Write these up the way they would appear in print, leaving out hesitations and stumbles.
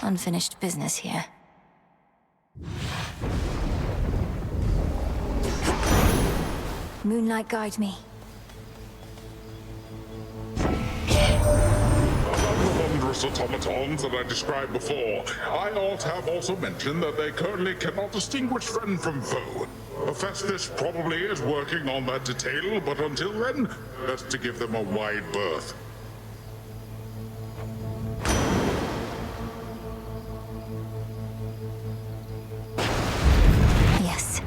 unfinished business here. Moonlight, guide me. Wondrous automatons that I described before. I ought to have also mentioned that they currently cannot distinguish friend from foe. Hephaestus probably is working on that detail, but until then, best to give them a wide berth. Yes.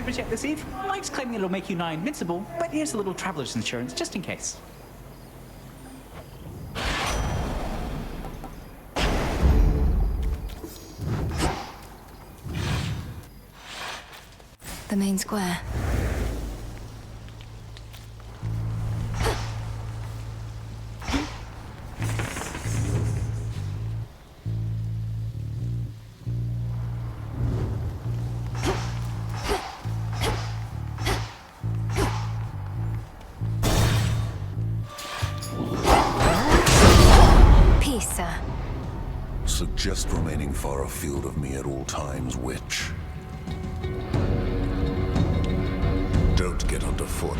Yet this eve. Mike's claiming it'll make you nigh invincible, but here's a little traveler's insurance just in case. The main square. Suggest remaining far afield of me at all times, witch. Don't get underfoot.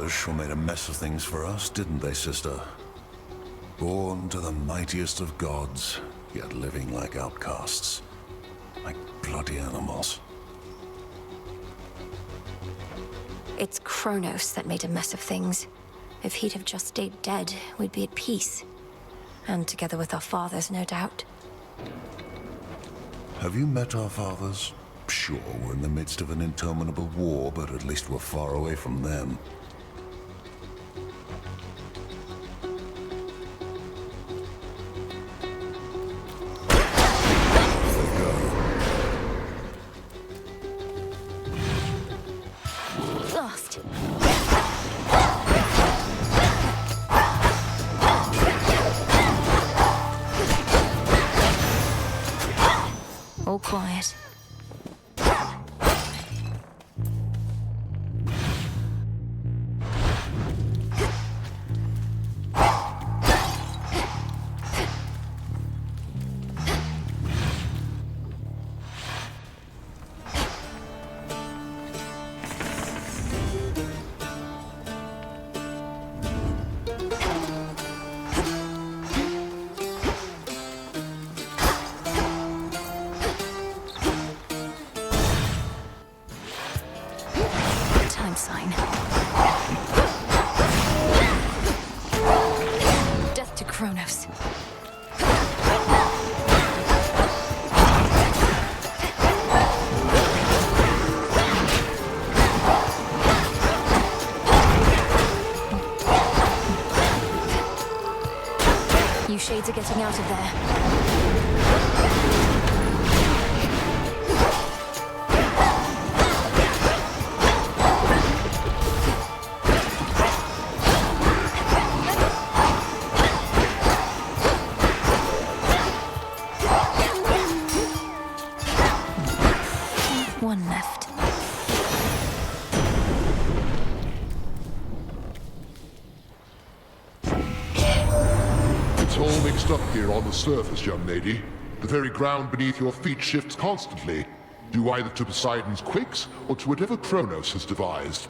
Sure made a mess of things for us, didn't they, sister? Born to the mightiest of gods, yet living like outcasts. Like bloody animals. It's Kronos that made a mess of things. If he'd have just stayed dead, we'd be at peace. And together with our fathers, no doubt. Have you met our fathers? Sure, we're in the midst of an interminable war, but at least we're far away from them. All quiet. Sign. Death to Kronos. You shades are getting out of there. mixed up here on the surface, young lady. The very ground beneath your feet shifts constantly, due either to Poseidon's quakes or to whatever Kronos has devised.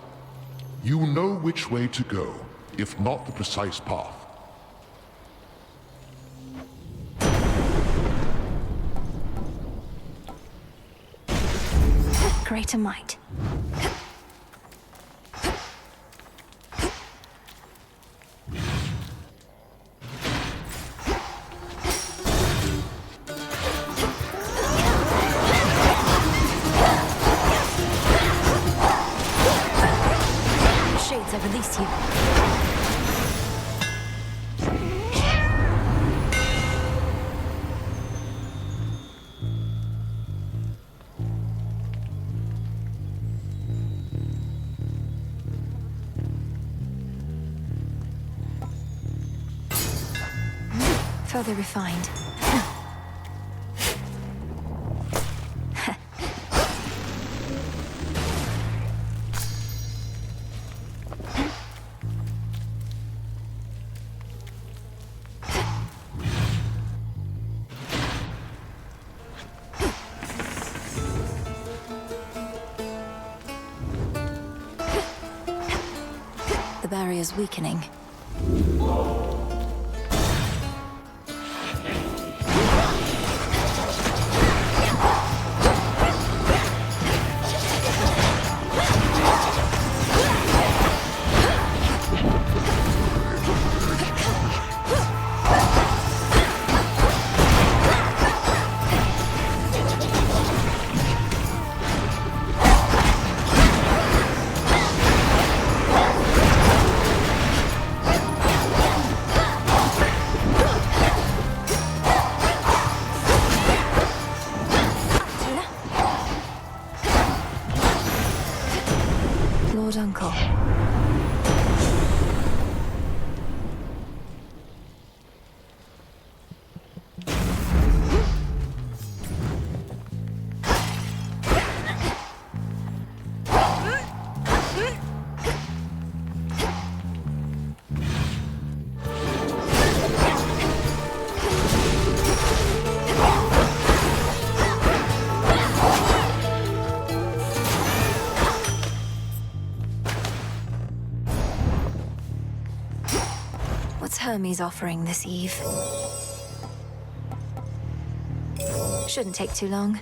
You know which way to go, if not the precise path. Greater might. Shades, I release you. Further refined. The barrier's weakening. Lord Uncle. What's Hermes offering this eve? Shouldn't take too long.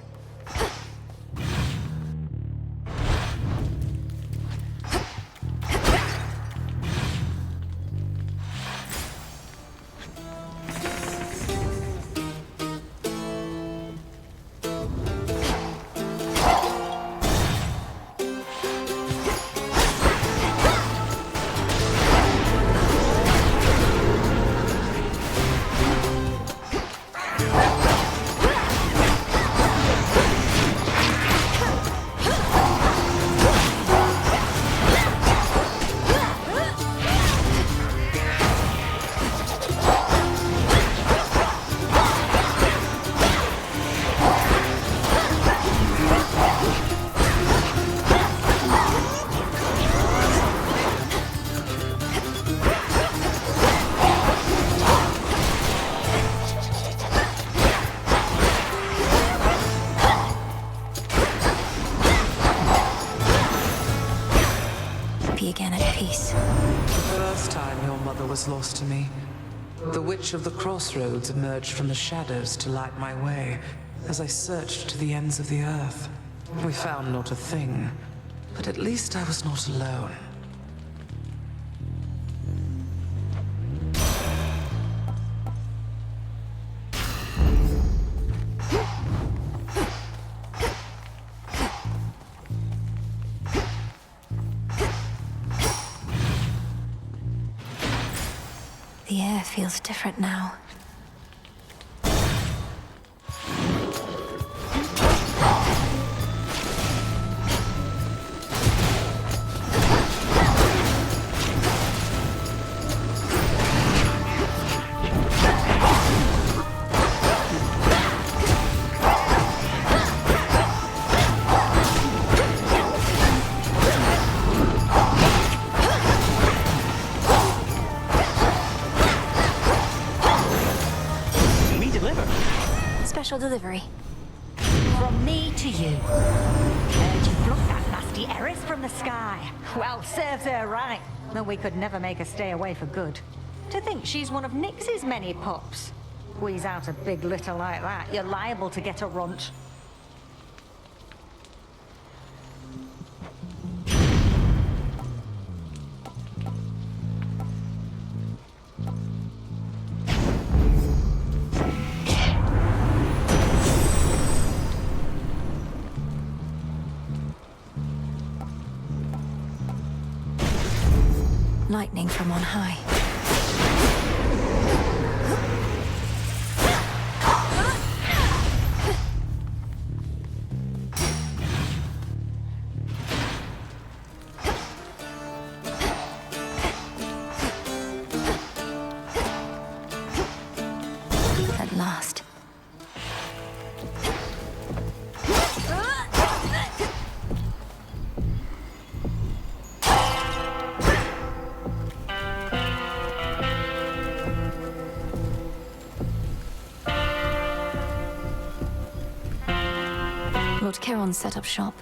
Again at peace. The first time your mother was lost to me, the Witch of the CrossRoads emerged from the shadows to light my way as I searched to the ends of the earth. We found not a thing, but at least I was not alone. The air feels different now. special delivery. From me to you. Heard you plucked that nasty heiress from the sky. Well, serves her right. Though we could never make her stay away for good. To think she's one of Nix's many pups. Squeeze out a big litter like that, you're liable to get a runt. Lightning from on high. At last. Lord Charon set up shop.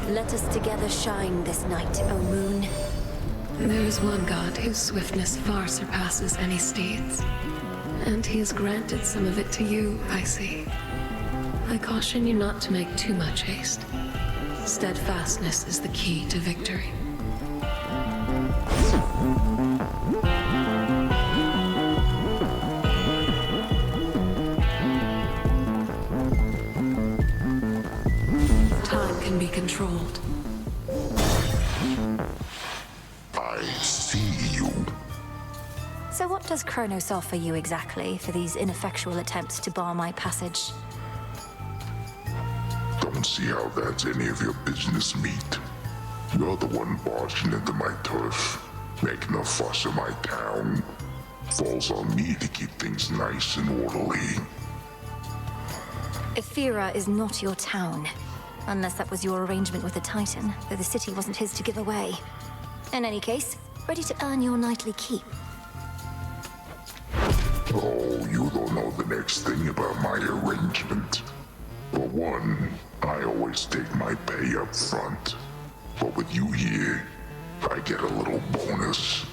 Let us together shine this night, O moon. There is one god whose swiftness far surpasses any steed's. And he has granted some of it to you, I see. I caution you not to make too much haste. Steadfastness is the key to victory. Time can be controlled. I see you. So what does Kronos offer you exactly for these ineffectual attempts to bar my passage? Don't see how that's any of your business, meat. You're the one barging into my turf, making a fuss in my town. Falls on me to keep things nice and orderly. Ephira is not your town. Unless that was your arrangement with the Titan, though the city wasn't his to give away. In any case, ready to earn your nightly keep. Oh, you don't know the next thing about my arrangement. For one, I always take my pay up front. But with you here, I get a little bonus.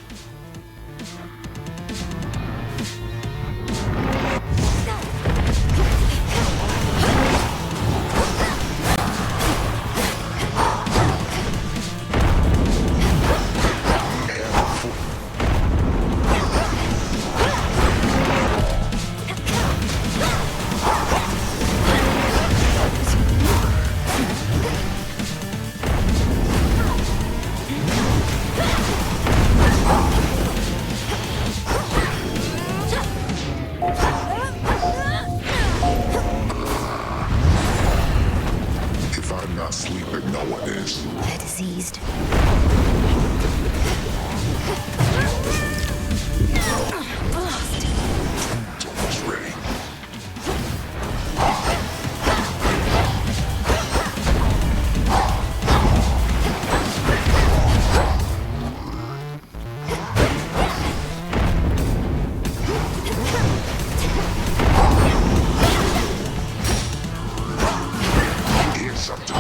Sleeping, no one is. They're diseased. Blast! It's almost ready. Here's something.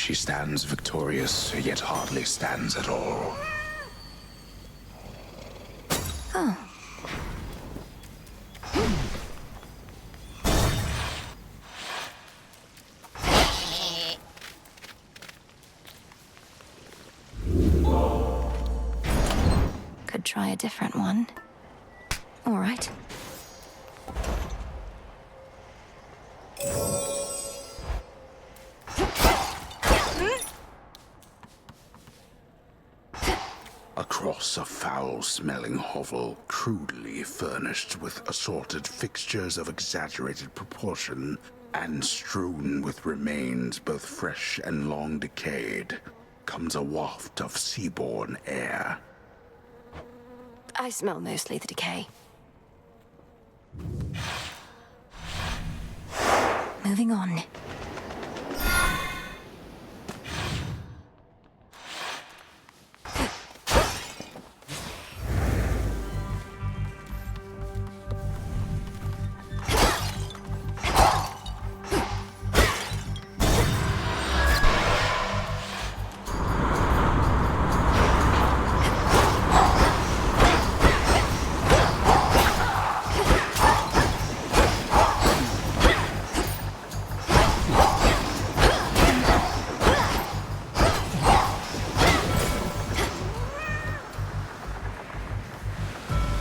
She stands victorious, yet hardly stands at all. Oh. Could try a different one. All right. Across a foul-smelling hovel, crudely furnished with assorted fixtures of exaggerated proportion, and strewn with remains both fresh and long decayed, comes a waft of seaborne air. I smell mostly the decay. Moving on.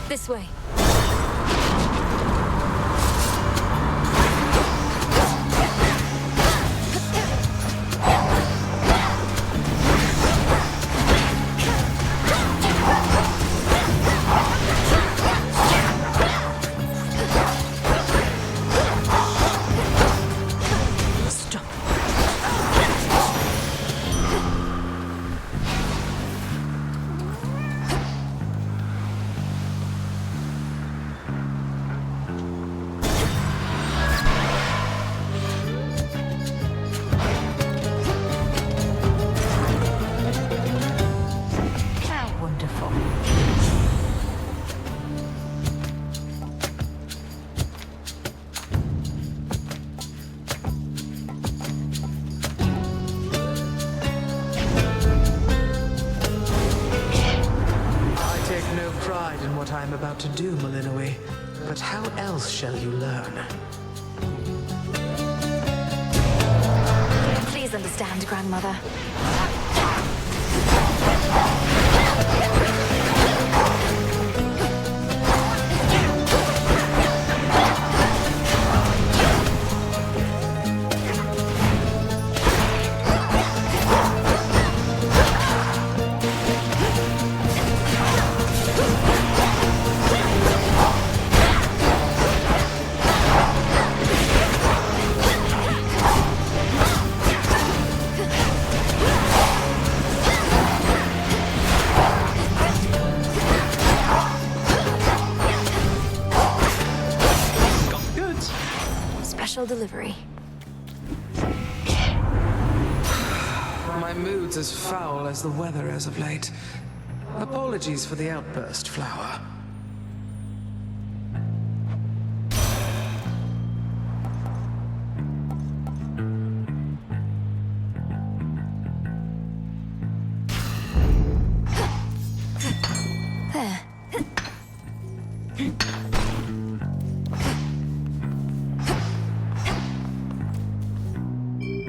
This way. Stop. How wonderful. I take no pride in what I am about to do, Malinois. But how else shall you learn? Please understand, Grandmother. Special delivery. My mood's as foul as the weather as of late. Apologies for the outburst, Flower. There.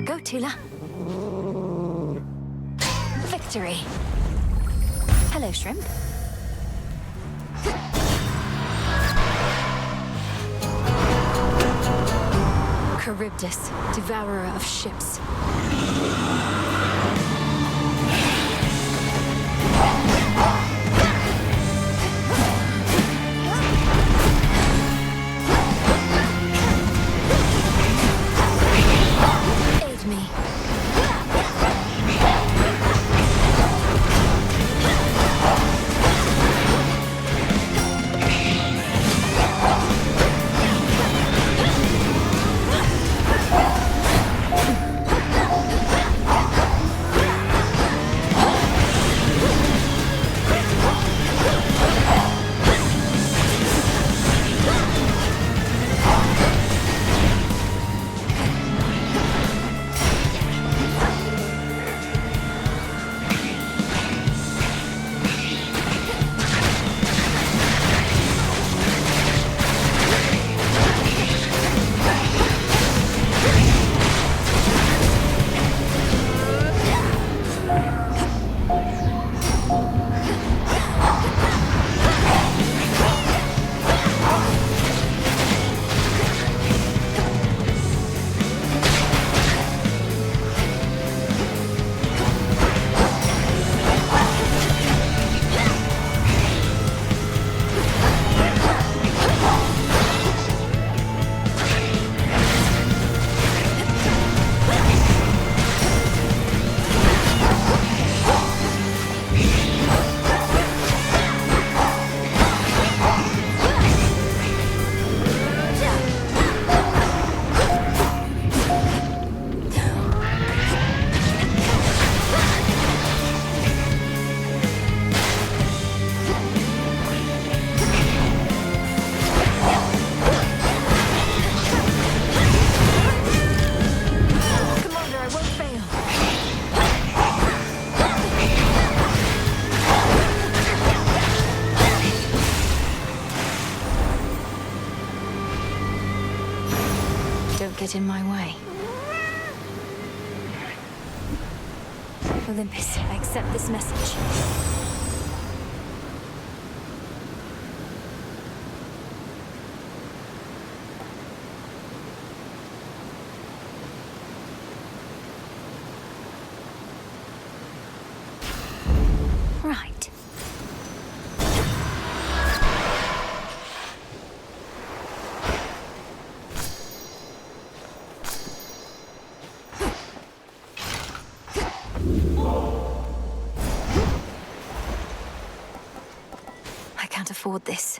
Go, Tula. Victory. Hello, Shrimp. Charybdis, devourer of ships. Aid me. get in my way. Olympus, I accept this message. Right. I can't afford this.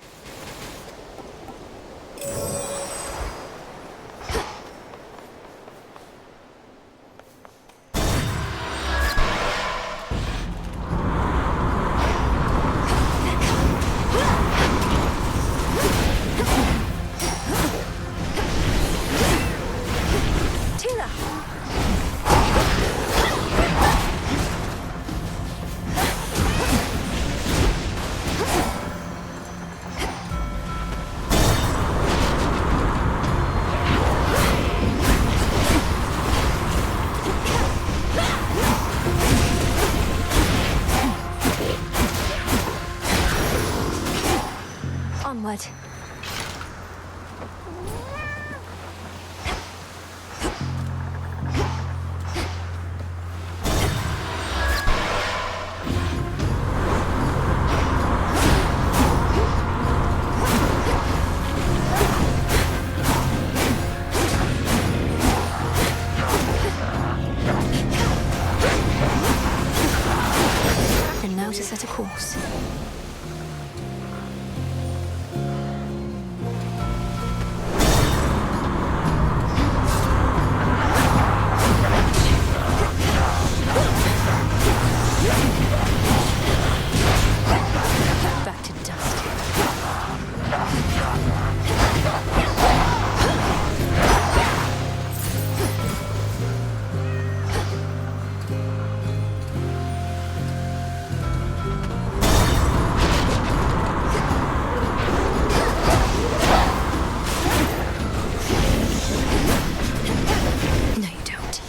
Onward. And now to set a course. Back to dust. No, you don't.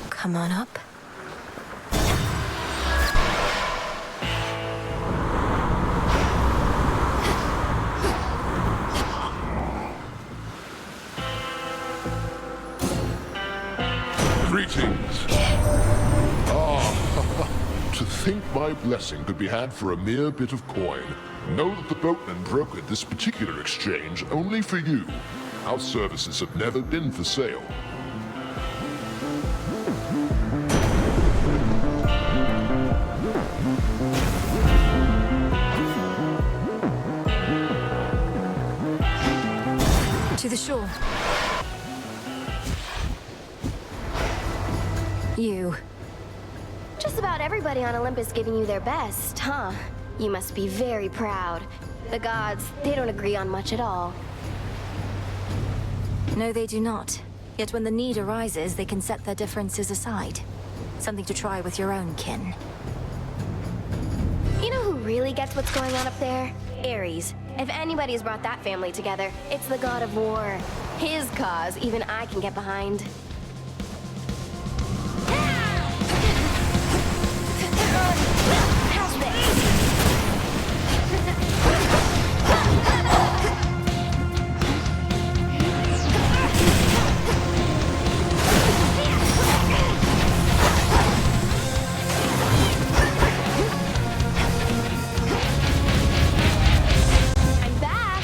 Come on up. Greetings. To think my blessing could be had for a mere bit of coin. Know that the boatman brokered this particular exchange only for you. Our services have never been for sale. To the shore. You. Just about everybody on Olympus giving you their best, huh? You must be very proud. The gods, they don't agree on much at all. No, they do not. Yet when the need arises, they can set their differences aside. Something to try with your own kin. You know who really gets what's going on up there? Ares. If anybody's brought that family together, it's the god of war. His cause, even I can get behind. How's this? I'm back.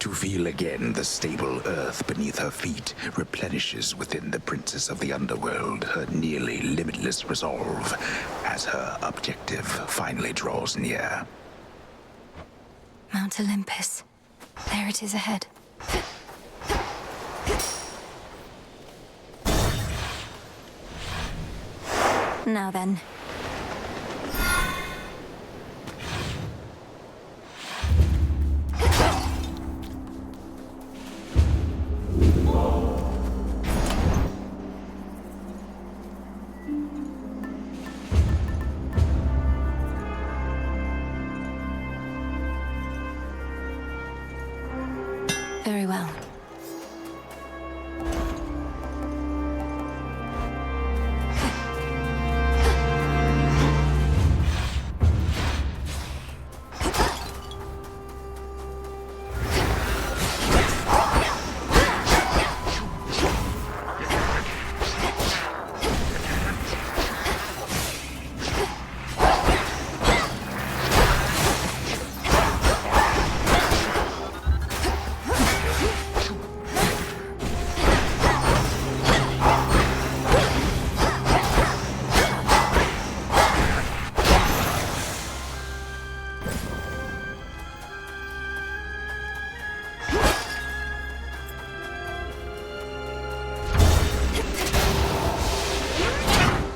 To feel again the stable earth beneath her feet replenishes within the princess of the underworld her nearly limitless resolve as her objective finally draws near. Mount Olympus. There it is ahead. Now then. Very well.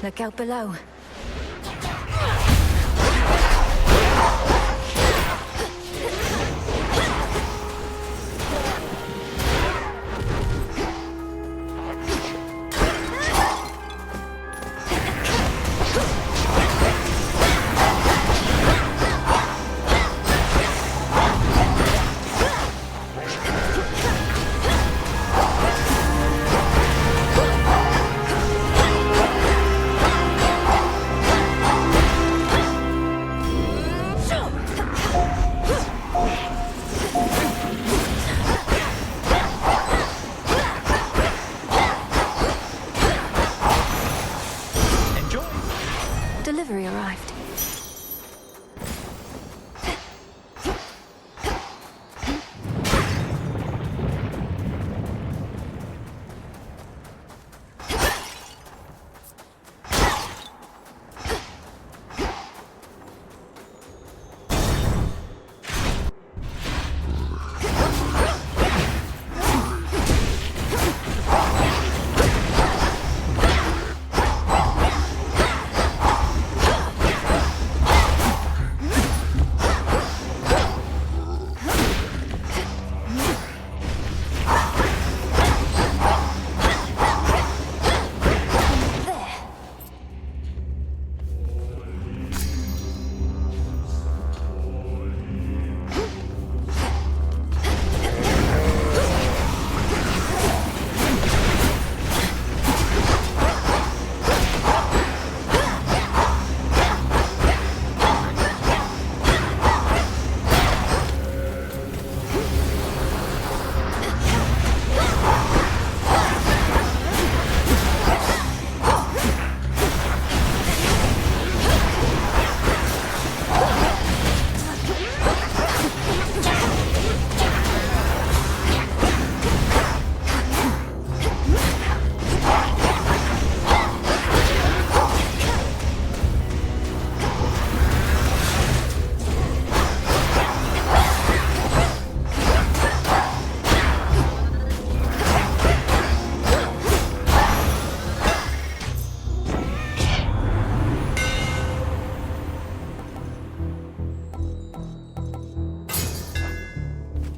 Look out below. Delivery arrived.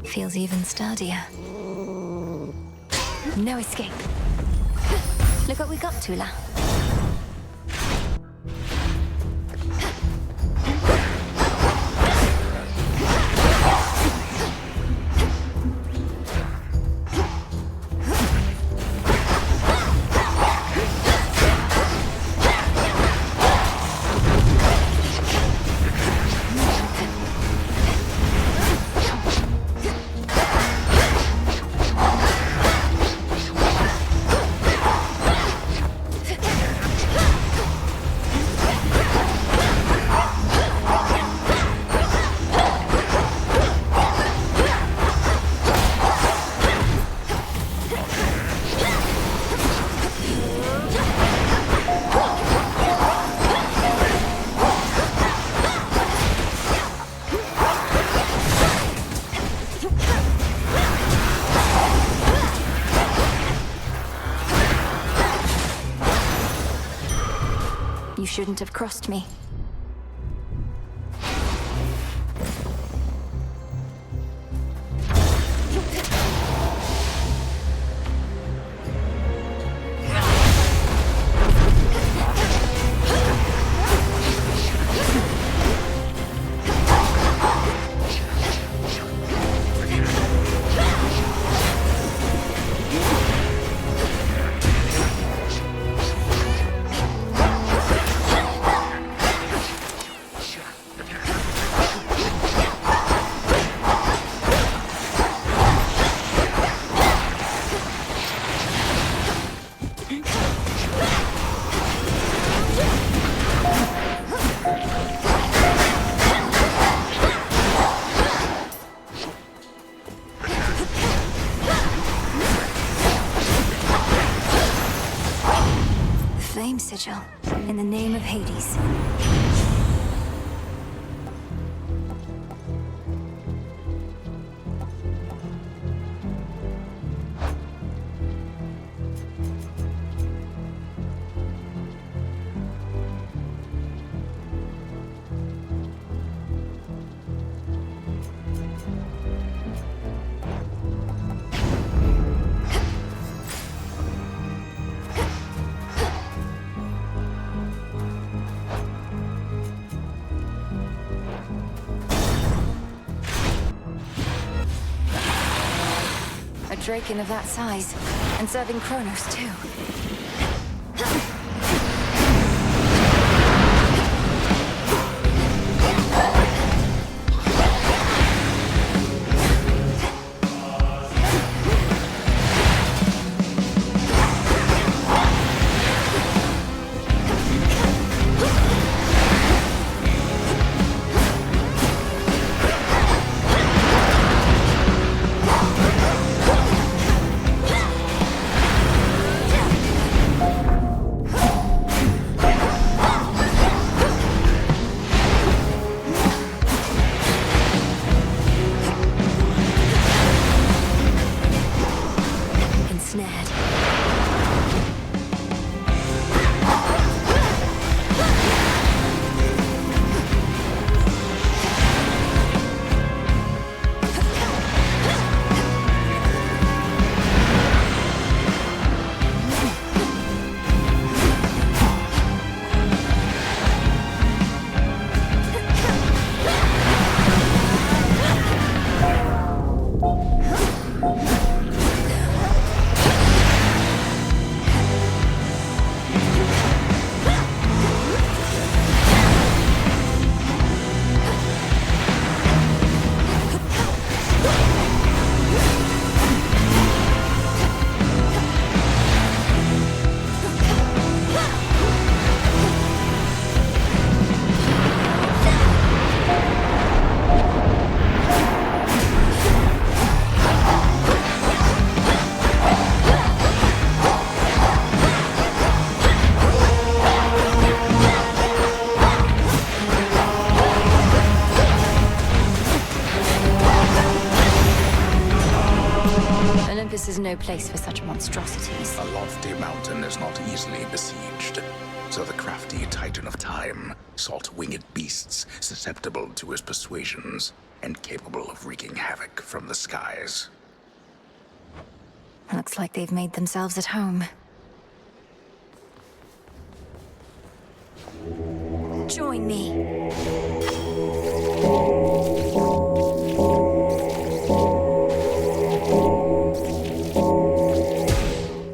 Feels even sturdier. No escape. Look what we got, Tula. shouldn't have crossed me. Sigil, in the name of Hades. Draken of that size, and serving Kronos too. This is no place for such monstrosities. A lofty mountain is not easily besieged, so the crafty Titan of Time sought winged beasts susceptible to his persuasions and capable of wreaking havoc from the skies. Looks like they've made themselves at home. Join me.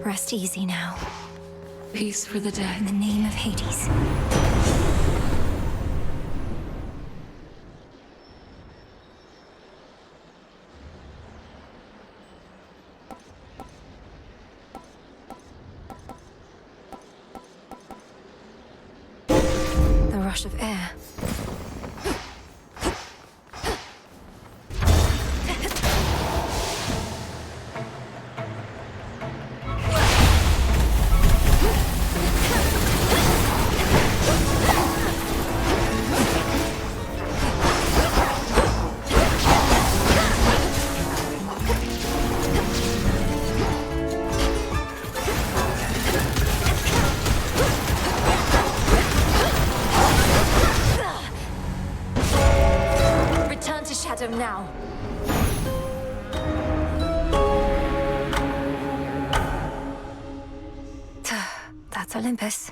Rest easy now. Peace for the dead. In the name of Hades. The rush of air. shadow now. That's Olympus.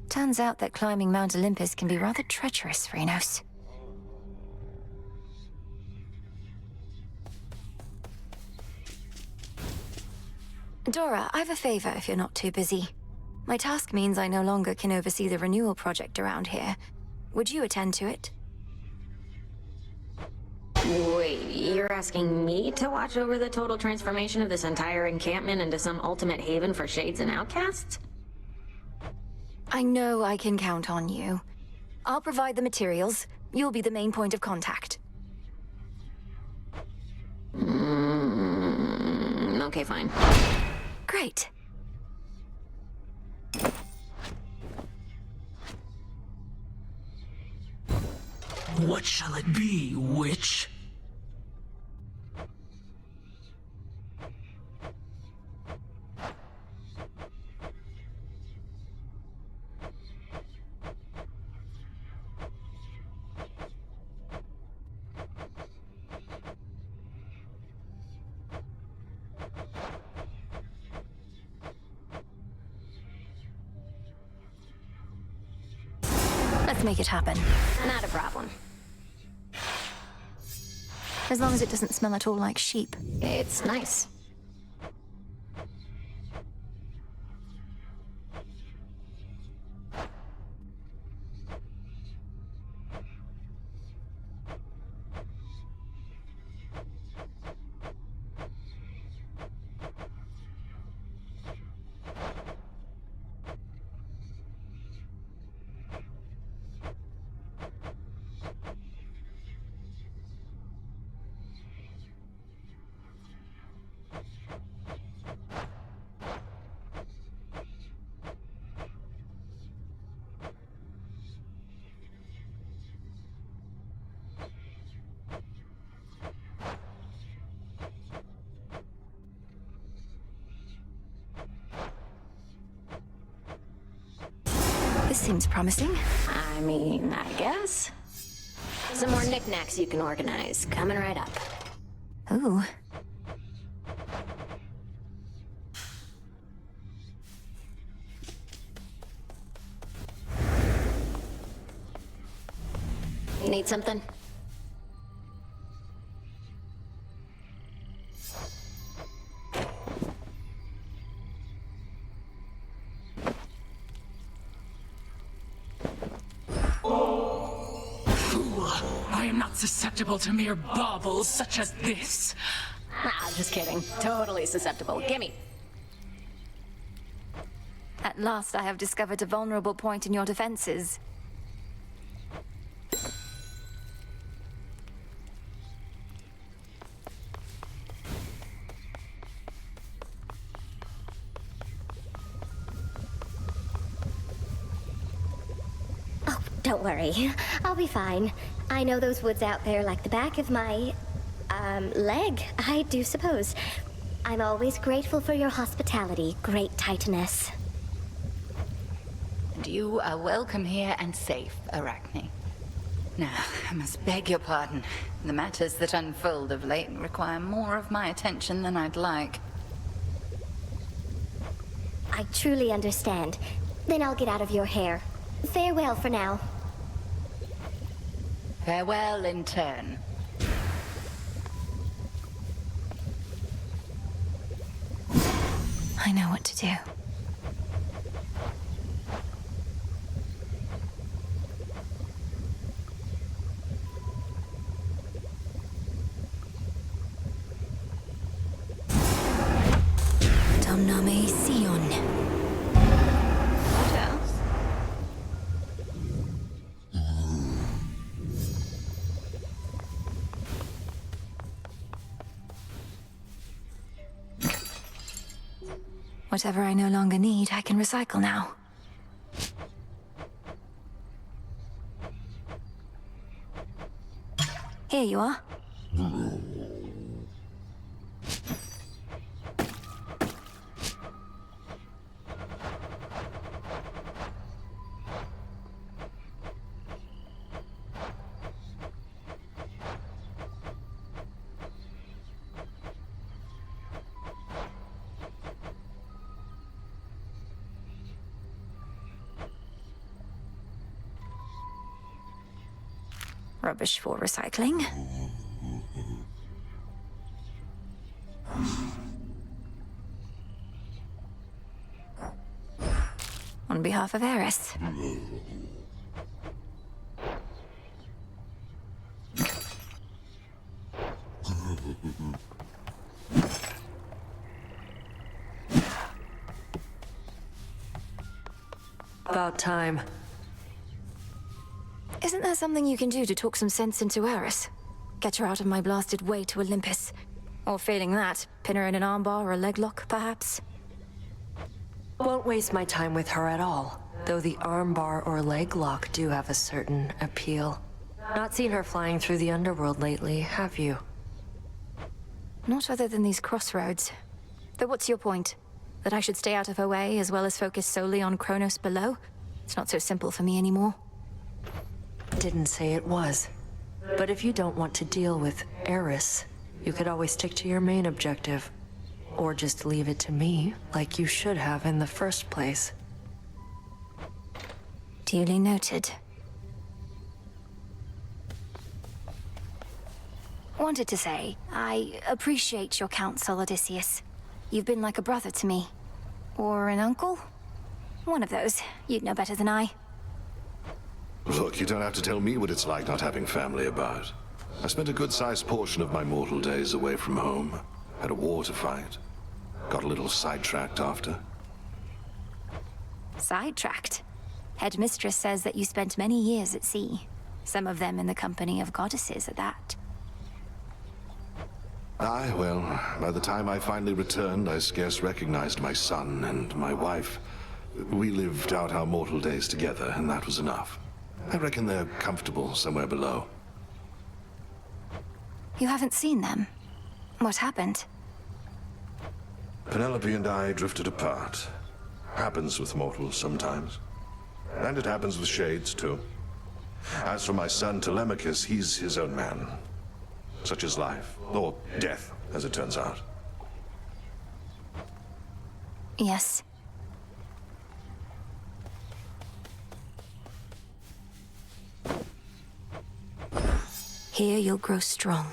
Turns out that climbing Mount Olympus can be rather treacherous, Phrenos. Dora, I've a favor if you're not too busy. My task means I no longer can oversee the renewal project around here. Would you attend to it? Wait, you're asking me to watch over the total transformation of this entire encampment into some ultimate haven for shades and outcasts? I know I can count on you. I'll provide the materials. You'll be the main point of contact. Okay, fine. Great. What shall it be, witch? Let's make it happen. Not a problem. As long as it doesn't smell at all like sheep. It's nice. This seems promising. I mean, I guess. Some more knickknacks you can organize. Coming right up. Ooh. You need something? I am not susceptible to mere baubles such as this. Ah, just kidding. Totally susceptible. Gimme. At last I have discovered a vulnerable point in your defenses. Oh, don't worry. I'll be fine. I know those woods out there like the back of my, leg, I do suppose. I'm always grateful for your hospitality, great Titaness. And you are welcome here and safe, Arachne. Now, I must beg your pardon. The matters that unfold of late require more of my attention than I'd like. I truly understand. Then I'll get out of your hair. Farewell for now. Farewell in turn. I know what to do. Domname Sion. What else? Whatever I no longer need, I can recycle now. Here you are. Rubbish for recycling. On behalf of Eris. About time. Isn't there something you can do to talk some sense into Eris? Get her out of my blasted way to Olympus. Or failing that, pin her in an armbar or a leg lock, perhaps? Won't waste my time with her at all, though the armbar or leg lock do have a certain appeal. Not seen her flying through the underworld lately, have you? Not other than these crossroads. Though what's your point? That I should stay out of her way as well as focus solely on Kronos below? It's not so simple for me anymore. Didn't say it was. But if you don't want to deal with Eris, you could always stick to your main objective. Or just leave it to me, like you should have in the first place. Duly noted. Wanted to say, I appreciate your counsel, Odysseus. You've been like a brother to me. Or an uncle? One of those. You'd know better than I. Look, you don't have to tell me what it's like not having family about. I spent a good-sized portion of my mortal days away from home. Had a war to fight. Got a little sidetracked after. Sidetracked? Headmistress says that you spent many years at sea. Some of them in the company of goddesses at that. Aye, well, by the time I finally returned, I scarce recognized my son and my wife. We lived out our mortal days together, and that was enough. I reckon they're comfortable somewhere below. You haven't seen them? What happened? Penelope and I drifted apart. Happens with mortals sometimes. And it happens with shades, too. As for my son Telemachus, he's his own man. Such is life. Or death, as it turns out. Yes. Here you'll grow strong.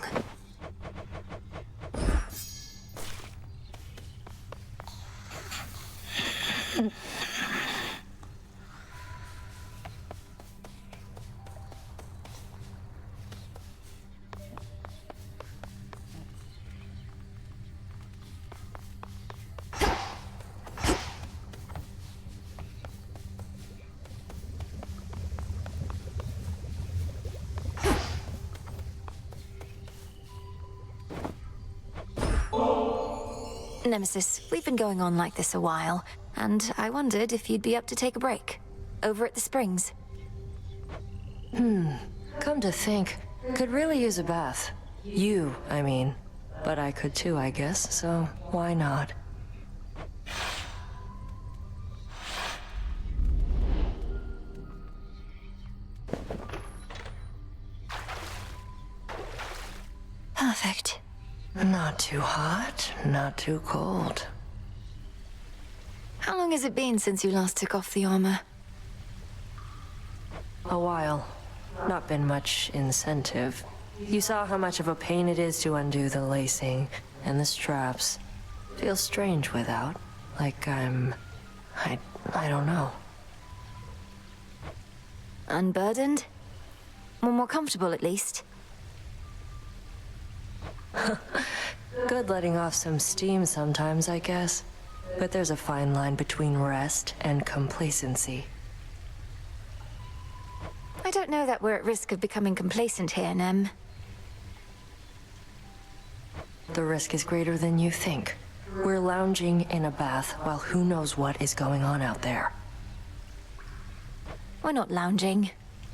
Nemesis, we've been going on like this a while, and I wondered if you'd be up to take a break. Over at the Springs. Come to think, could really use a bath. You, I mean. But I could too, I guess, so why not? Perfect. Not too hot, not too cold. How long has it been since you last took off the armor? A while. Not been much incentive. You saw how much of a pain it is to undo the lacing and the straps. Feels strange without. Like I don't know. Unburdened? Or more comfortable, at least? Good letting off some steam sometimes, I guess. But there's a fine line between rest and complacency. I don't know that we're at risk of becoming complacent here, Nem. The risk is greater than you think. We're lounging in a bath while who knows what is going on out there. We're not lounging.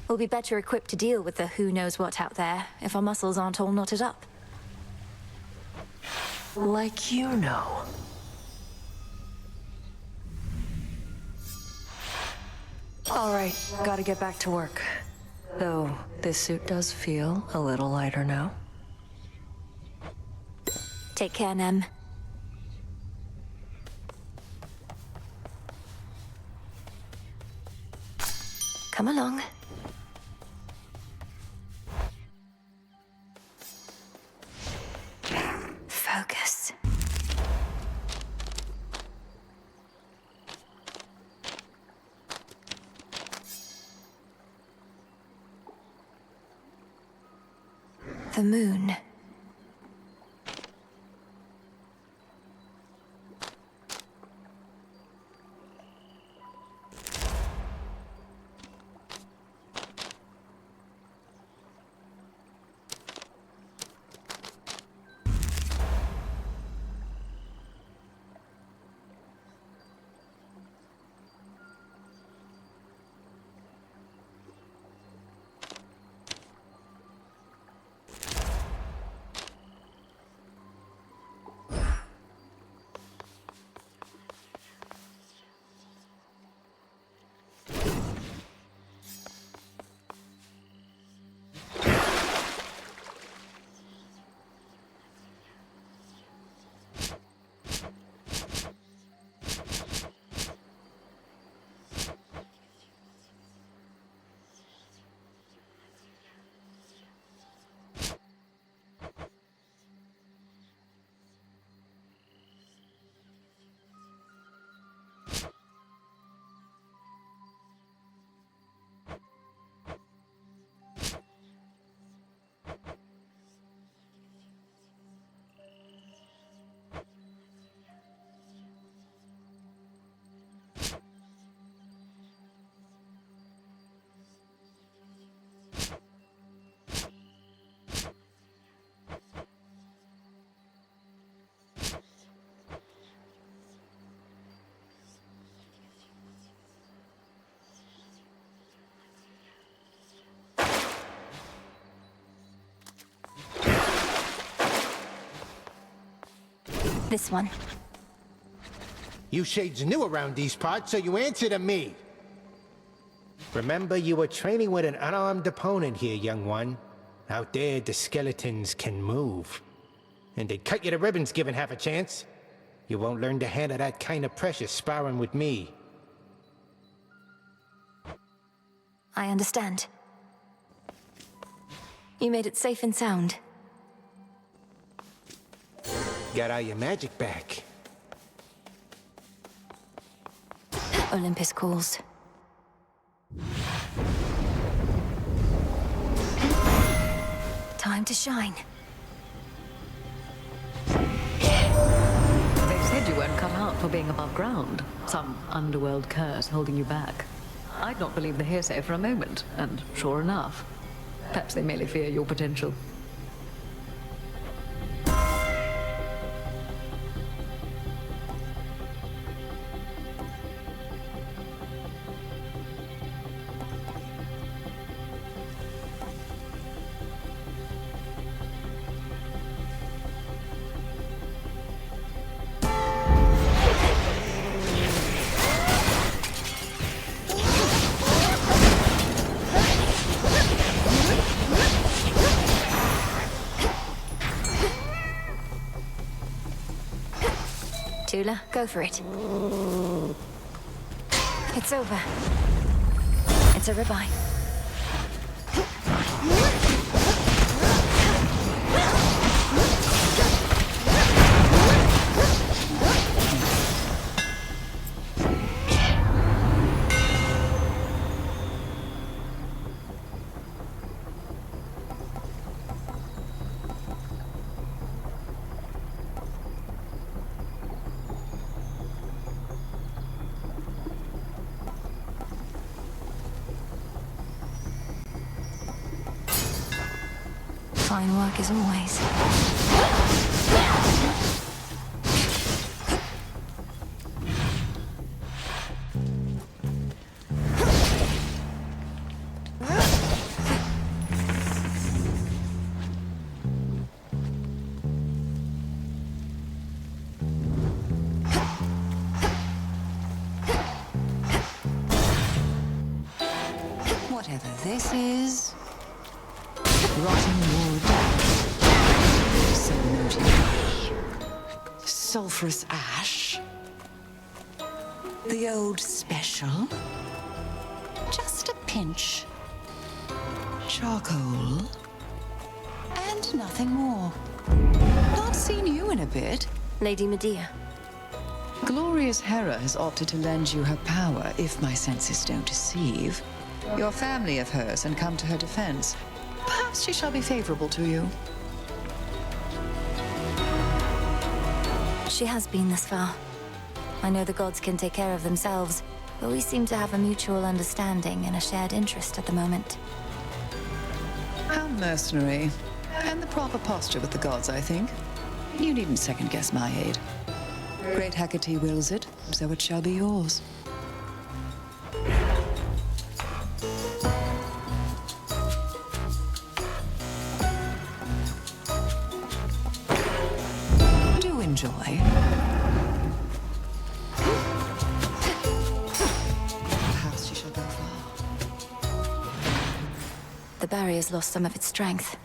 We'll be better equipped to deal with the who knows what out there if our muscles aren't all knotted up. Like you know. All right, gotta get back to work. Though, this suit does feel a little lighter now. Take care, Nem. Come along. The moon. This one. You shades are new around these parts, so you answer to me. Remember, you were training with an unarmed opponent here, young one. Out there, the skeletons can move. And they'd cut you to ribbons given half a chance. You won't learn to handle that kind of pressure sparring with me. I understand. You made it safe and sound. Got all your magic back. Olympus calls. Time to shine. They said you weren't cut out for being above ground. Some underworld curse holding you back. I'd not believe the hearsay for a moment, and sure enough, perhaps they merely fear your potential. Tula, go for it. It's over. It's a ribeye. Fine work as always. Whatever this is... Rotting wood. So naughty. Sulphurous ash. The old special. Just a pinch. Charcoal. And nothing more. Not seen you in a bit. Lady Medea. Glorious Hera has opted to lend you her power, if my senses don't deceive. Your family have hers and come to her defense. Perhaps she shall be favorable to you. She has been this far. I know the gods can take care of themselves, but we seem to have a mutual understanding and a shared interest at the moment. How mercenary. And the proper posture with the gods, I think. You needn't second-guess my aid. Great Hecate wills it, so it shall be yours. Do enjoy. Perhaps she shall go far. The barrier's lost some of its strength.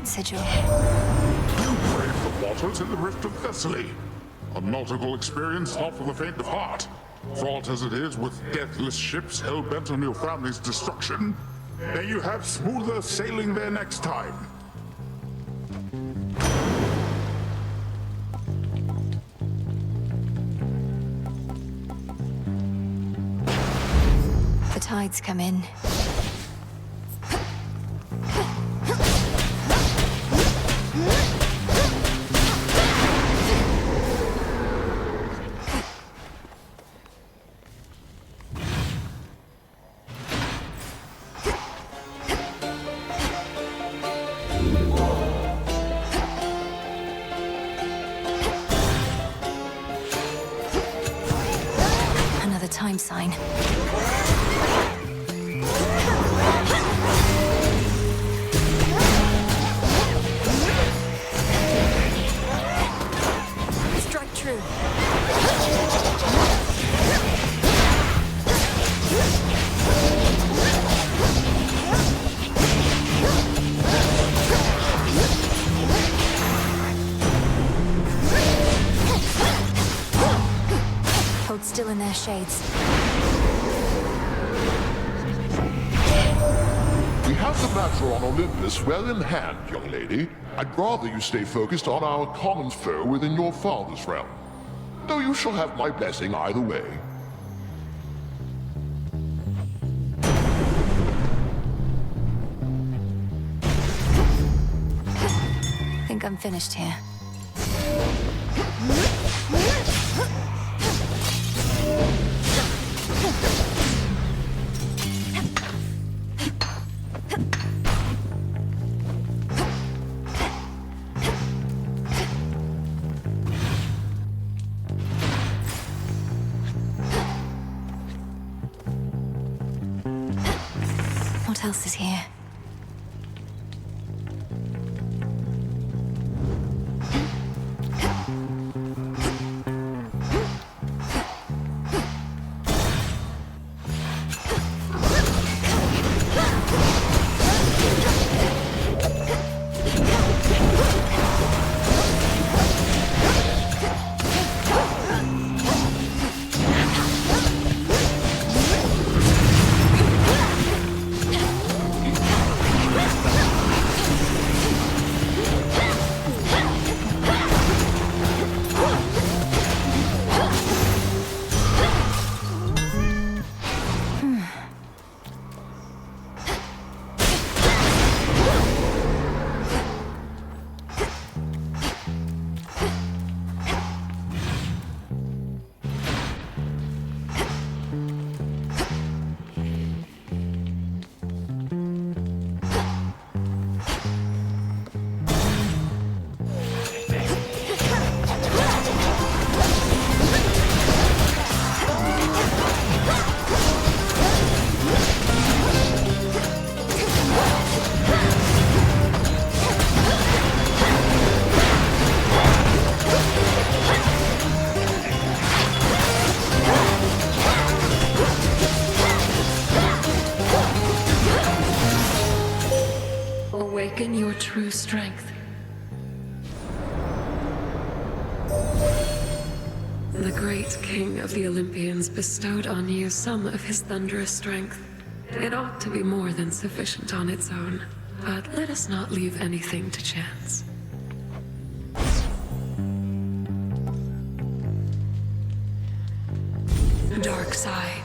Sigil. You brave the waters in the Rift of Thessaly. A nautical experience not for the faint of heart. Fraught as it is with deathless ships hell-bent on your family's destruction. May you have smoother sailing there next time. The tides come in. Time sign. Strike true. Hold still in their shades. We have the matter on Olympus well in hand, young lady. I'd rather you stay focused on our common foe within your father's realm. Though you shall have my blessing either way. I think I'm finished here. What else is here? true strength. The great king of the Olympians bestowed on you some of his thunderous strength. It ought to be more than sufficient on its own, but let us not leave anything to chance. Dark side.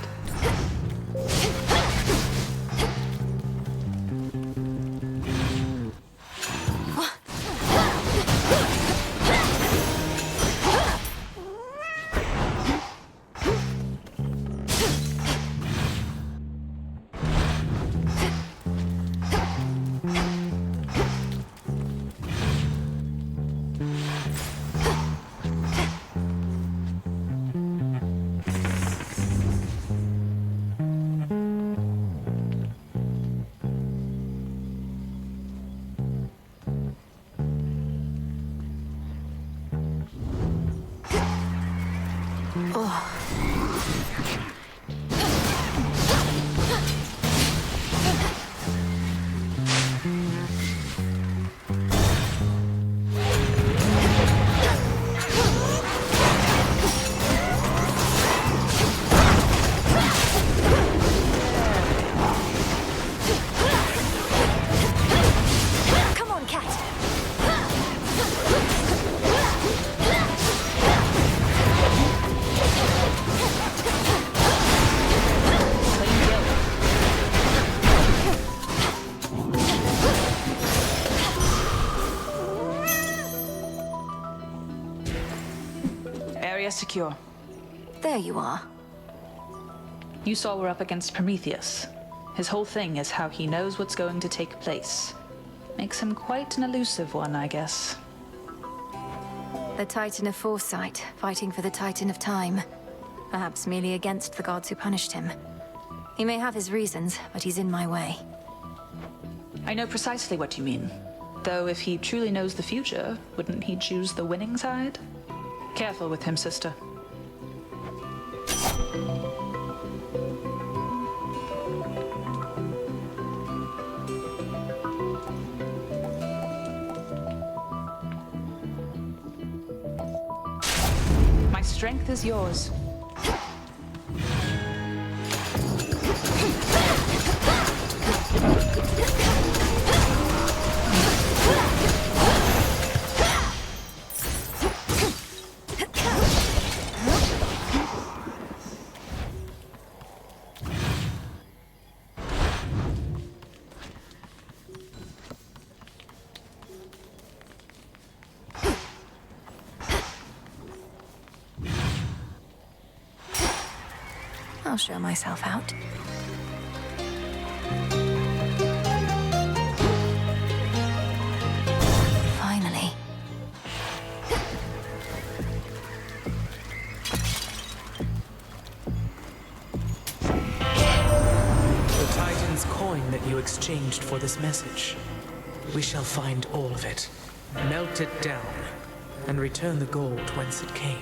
Secure. There you are. You saw we're up against Prometheus. His whole thing is how he knows what's going to take place. Makes him quite an elusive one, I guess. The Titan of Foresight, fighting for the Titan of Time. Perhaps merely against the gods who punished him. He may have his reasons, but he's in my way. I know precisely what you mean. Though if he truly knows the future, wouldn't he choose the winning side? Careful with him, sister. My strength is yours. I'll show myself out. Finally. The Titan's coin that you exchanged for this message. We shall find all of it, melt it down, and return the gold whence it came.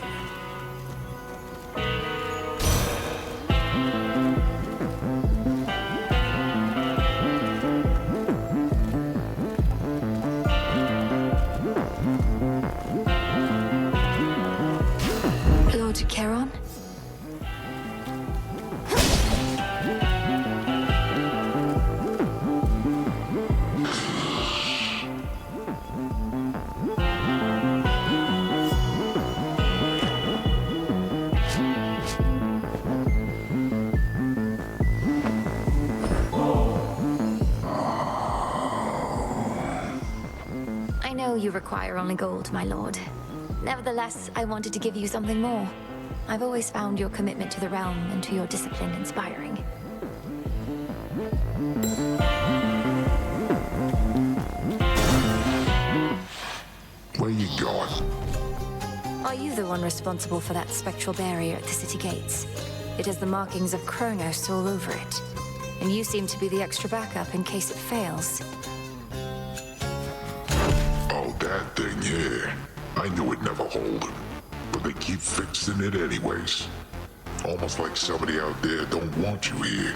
You require only gold, my lord. Nevertheless, I wanted to give you something more. I've always found your commitment to the realm and to your discipline inspiring. Where you going? Are you the one responsible for that spectral barrier at the city gates? It has the markings of Kronos all over it. And you seem to be the extra backup in case it fails. That thing, yeah. I knew it'd never hold. But they keep fixing it anyways. Almost like somebody out there don't want you here.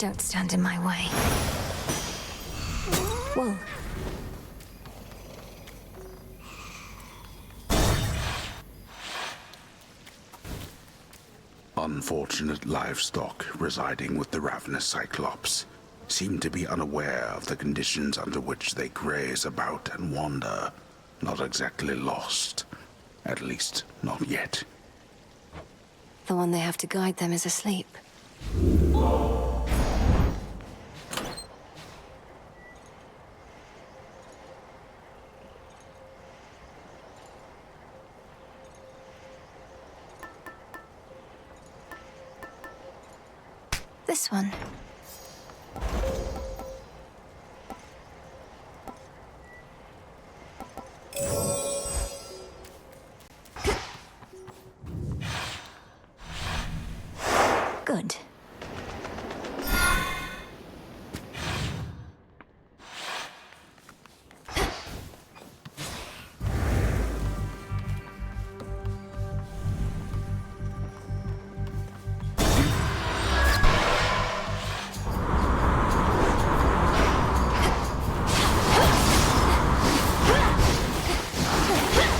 Don't stand in my way. Whoa. Unfortunate livestock residing with the ravenous Cyclops seem to be unaware of the conditions under which they graze about and wander. Not exactly lost. At least, not yet. The one they have to guide them is asleep. This one. Good.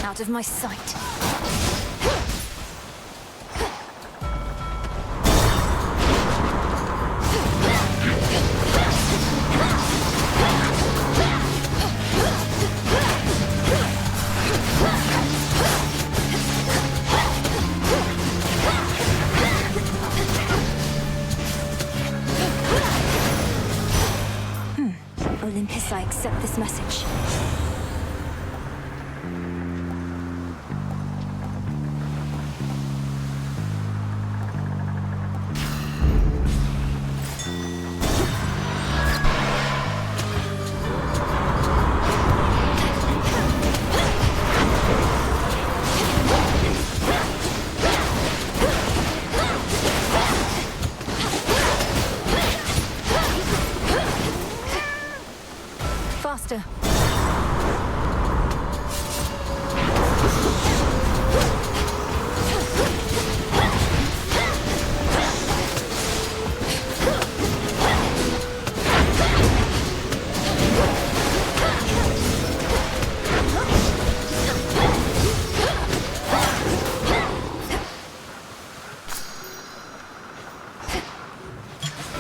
Out of my sight. Olympus, I accept this message. Faster.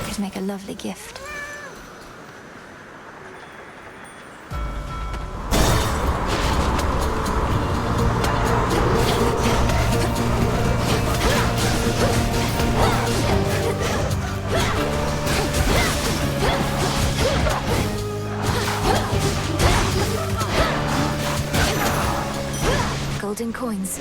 Could make a lovely gift. Golden coins.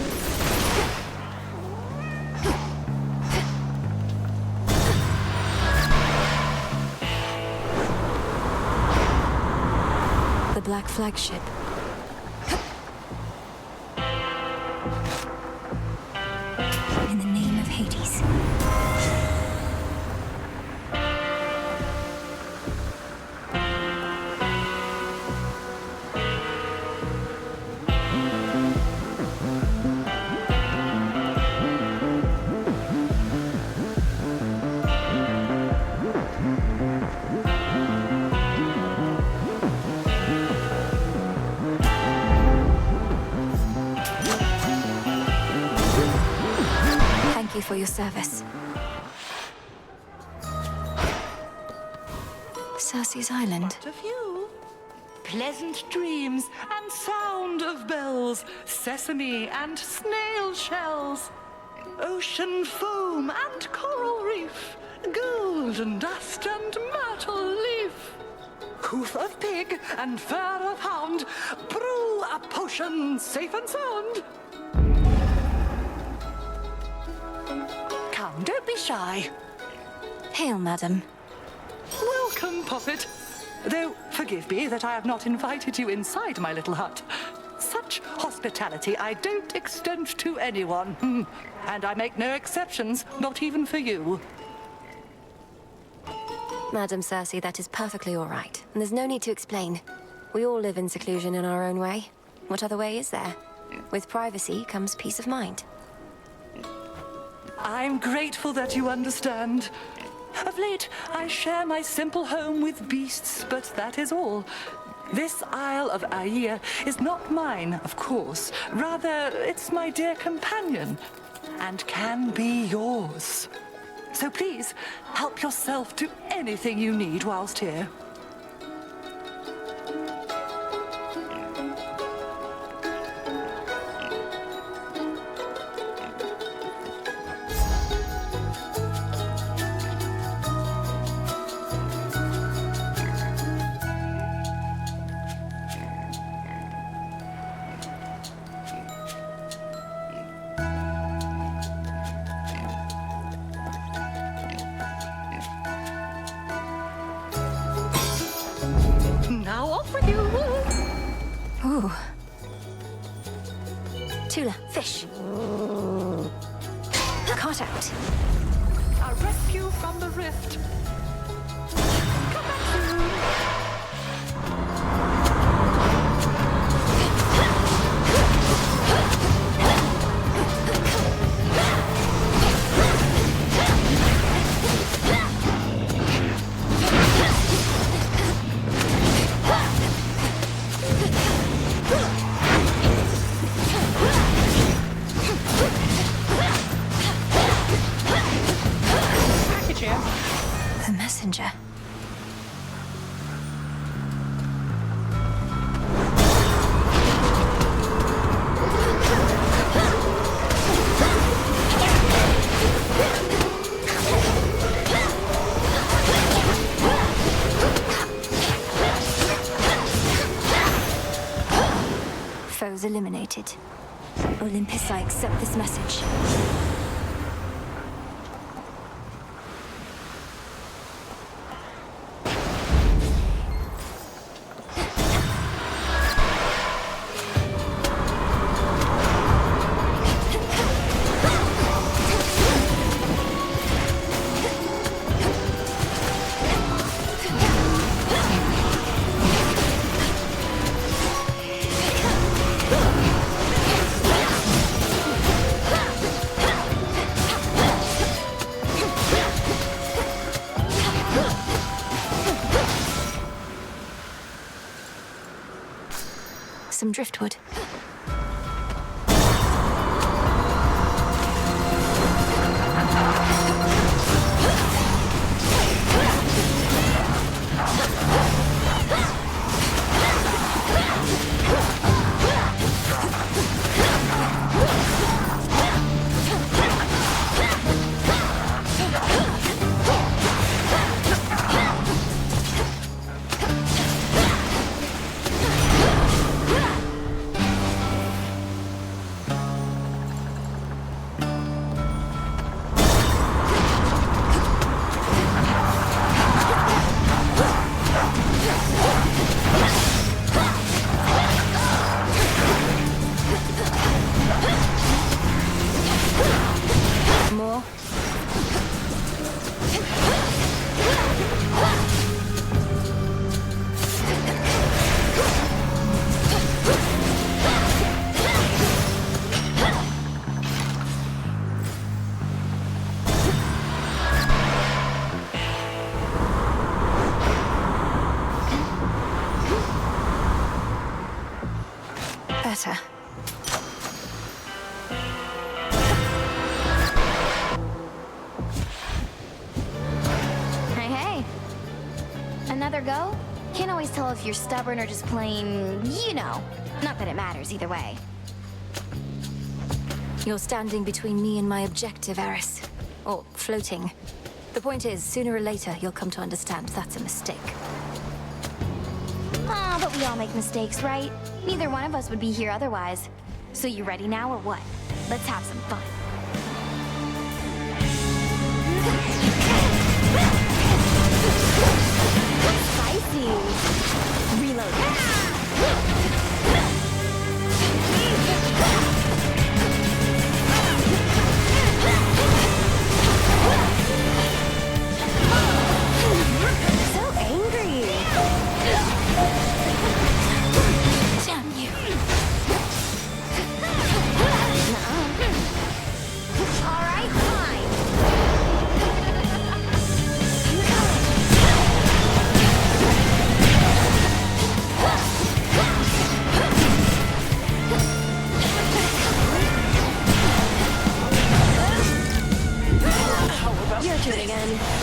The Black Flagship. In the name of Hades. Thank you for your service. Circe's Island. Of you. Pleasant dreams and sound of bells, sesame and snail shells, ocean foam and coral reef, golden dust and myrtle leaf, hoof of pig and fur of hound, brew a potion safe and sound. Come, don't be shy. Hail, madam. Welcome, Puppet. Though, forgive me that I have not invited you inside my little hut. Such hospitality I don't extend to anyone. And I make no exceptions, not even for you. Madam Circe, that is perfectly all right. And there's no need to explain. We all live in seclusion in our own way. What other way is there? With privacy comes peace of mind. I'm grateful that you understand. Of late, I share my simple home with beasts, but that is all. This Isle of Aia is not mine, of course. Rather, it's my dear companion, and can be yours. So please, help yourself to anything you need whilst here. Ooh. Tula, fish. Caught out. A rescue from the rift. Come back soon. The messenger. Foes eliminated. Olympus, I accept this message. Some driftwood. More. Better. Hey. Another go? Can't always tell if you're stubborn or just plain, you know. Not that it matters either way. You're standing between me and my objective, Eris. Or floating. The point is, sooner or later, you'll come to understand that's a mistake. Aw, but we all make mistakes, right? Neither one of us would be here otherwise. So you ready now or what? Let's have some fun. Spicy. Reload. So angry. Damn you. All right, fine. again.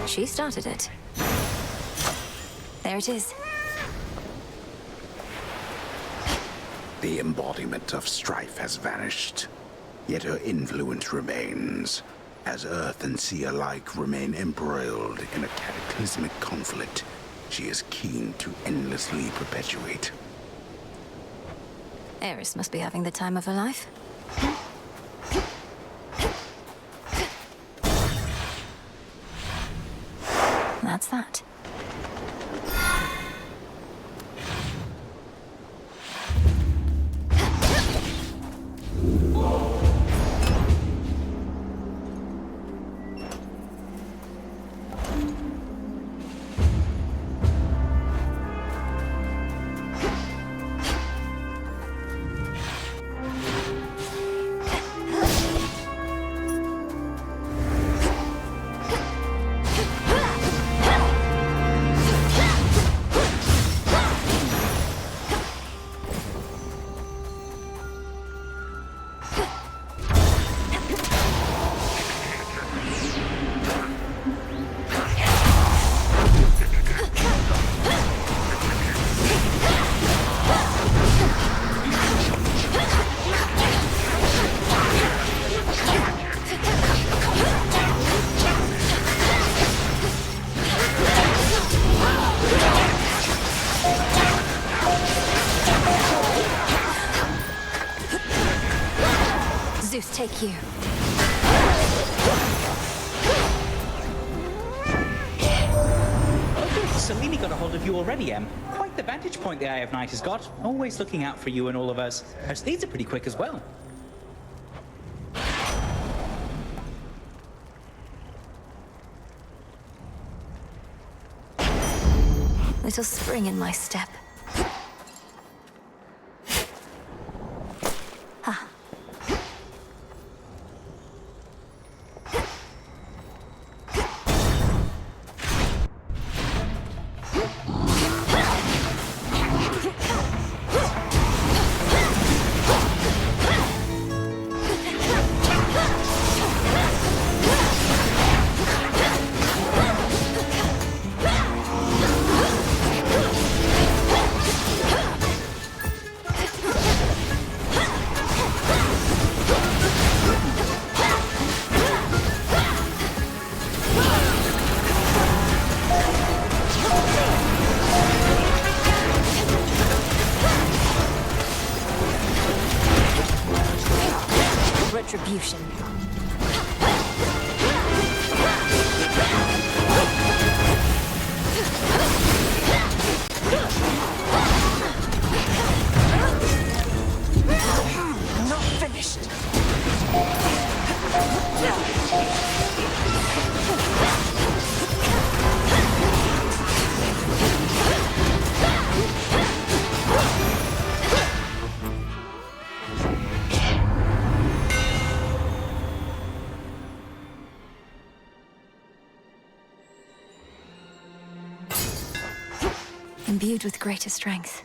She started it. There it is. The embodiment of strife has vanished, yet her influence remains, as Earth and Sea alike remain embroiled in a cataclysmic conflict she is keen to endlessly perpetuate. Eris must be having the time of her life. That's that. Take you. Selene got a hold of you already, Em. Quite the vantage point the Eye of Night has got. Always looking out for you and all of us. Her speeds are pretty quick as well. Little spring in my step. Ah. Retribution. Not finished. imbued with greater strength.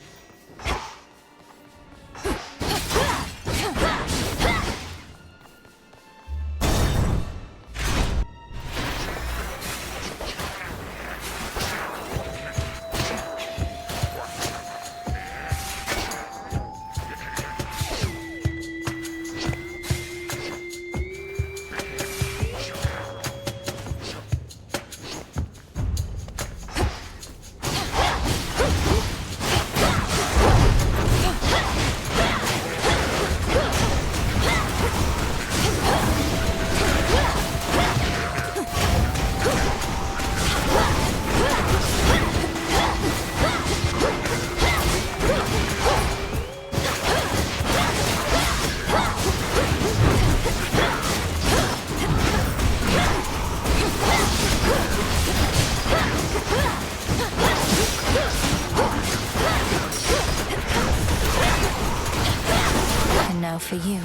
For you.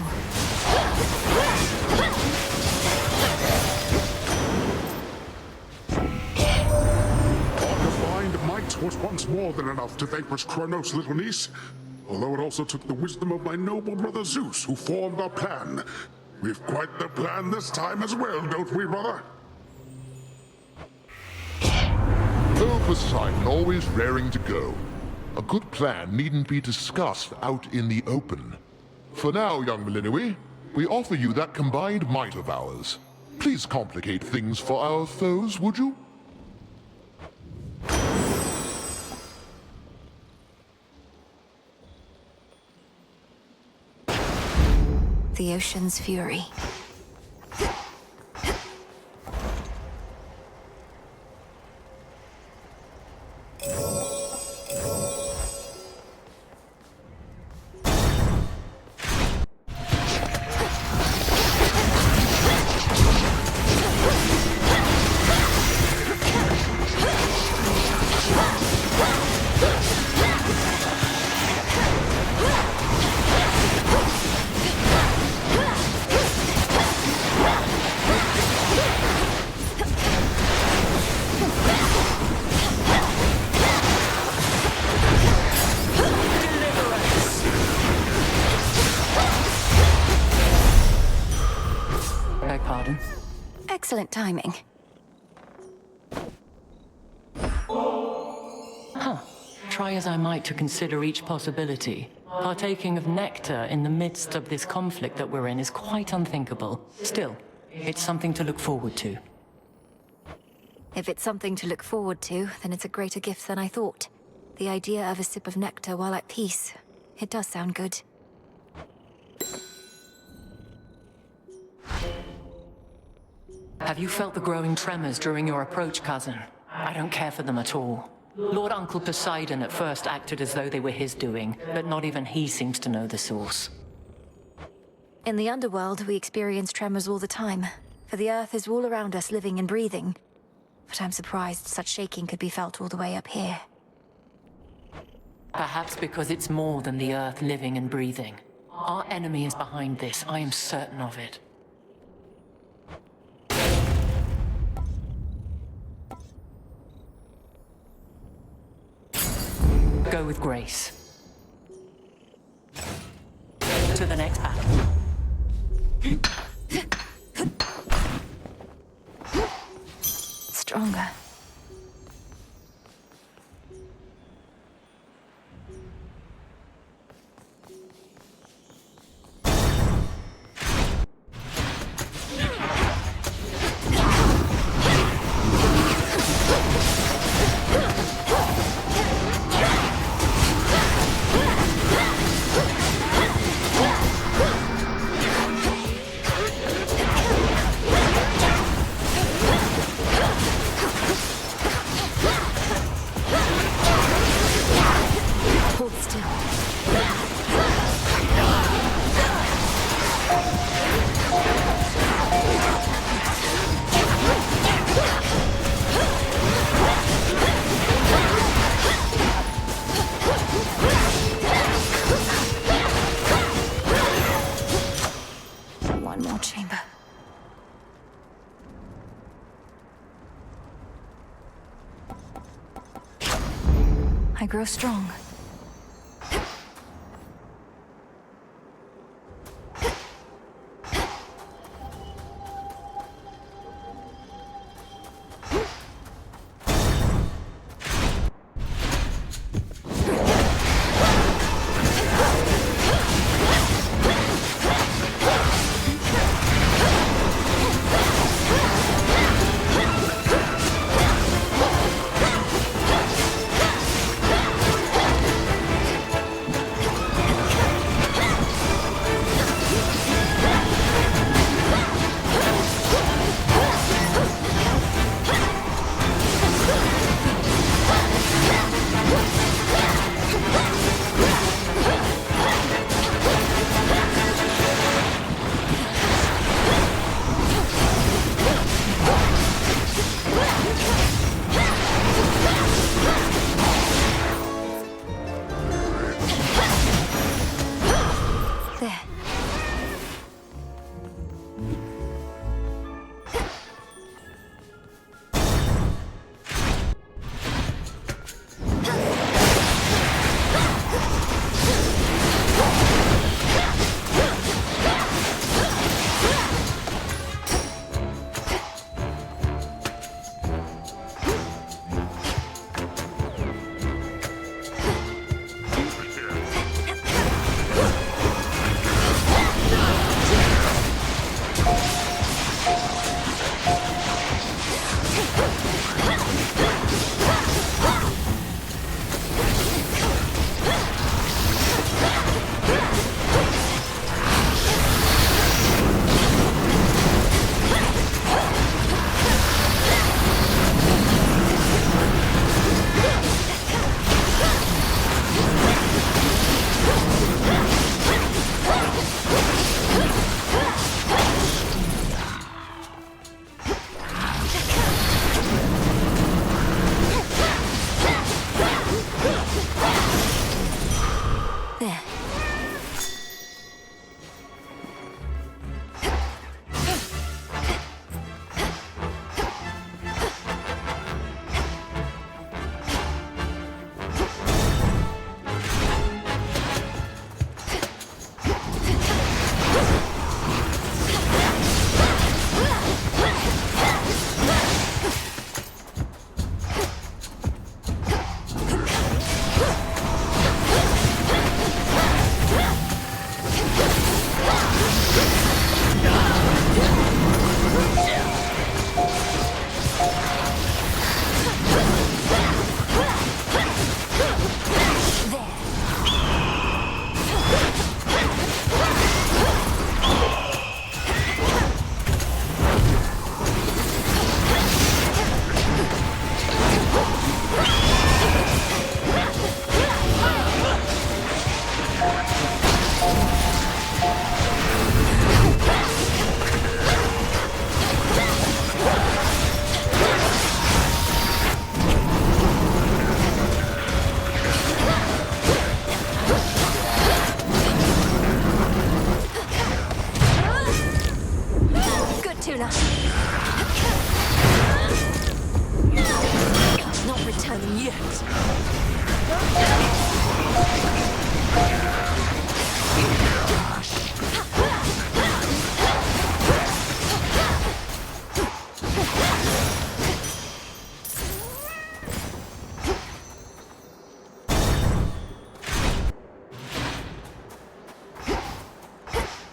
Our combined might was once more than enough to vanquish Kronos, little niece. Although it also took the wisdom of my noble brother Zeus, who formed our plan. We've quite the plan this time as well, don't we, brother? Oh, Poseidon, always raring to go. A good plan needn't be discussed out in the open. For now, young Millennium, we offer you that combined might of ours. Please complicate things for our foes, would you? The ocean's fury. Excellent timing. Huh. Try as I might to consider each possibility, partaking of nectar in the midst of this conflict that we're in is quite unthinkable. Still, it's something to look forward to. If it's something to look forward to, then it's a greater gift than I thought. The idea of a sip of nectar while at peace. It does sound good. Have you felt the growing tremors during your approach, cousin? I don't care for them at all. Lord Uncle Poseidon at first acted as though they were his doing, but not even he seems to know the source. In the underworld, we experience tremors all the time, for the earth is all around us living and breathing. But I'm surprised such shaking could be felt all the way up here. Perhaps because it's more than the earth living and breathing. Our enemy is behind this, I am certain of it. Go with grace. To the next battle. Stronger. I grow strong.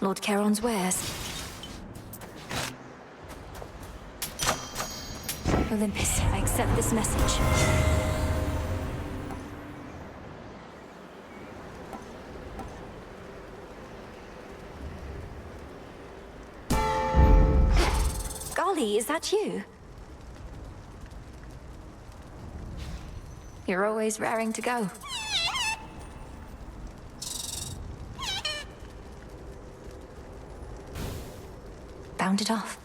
Lord Charon's wares. Olympus, I accept this message. Golly, is that you? You're always raring to go. Bound it off.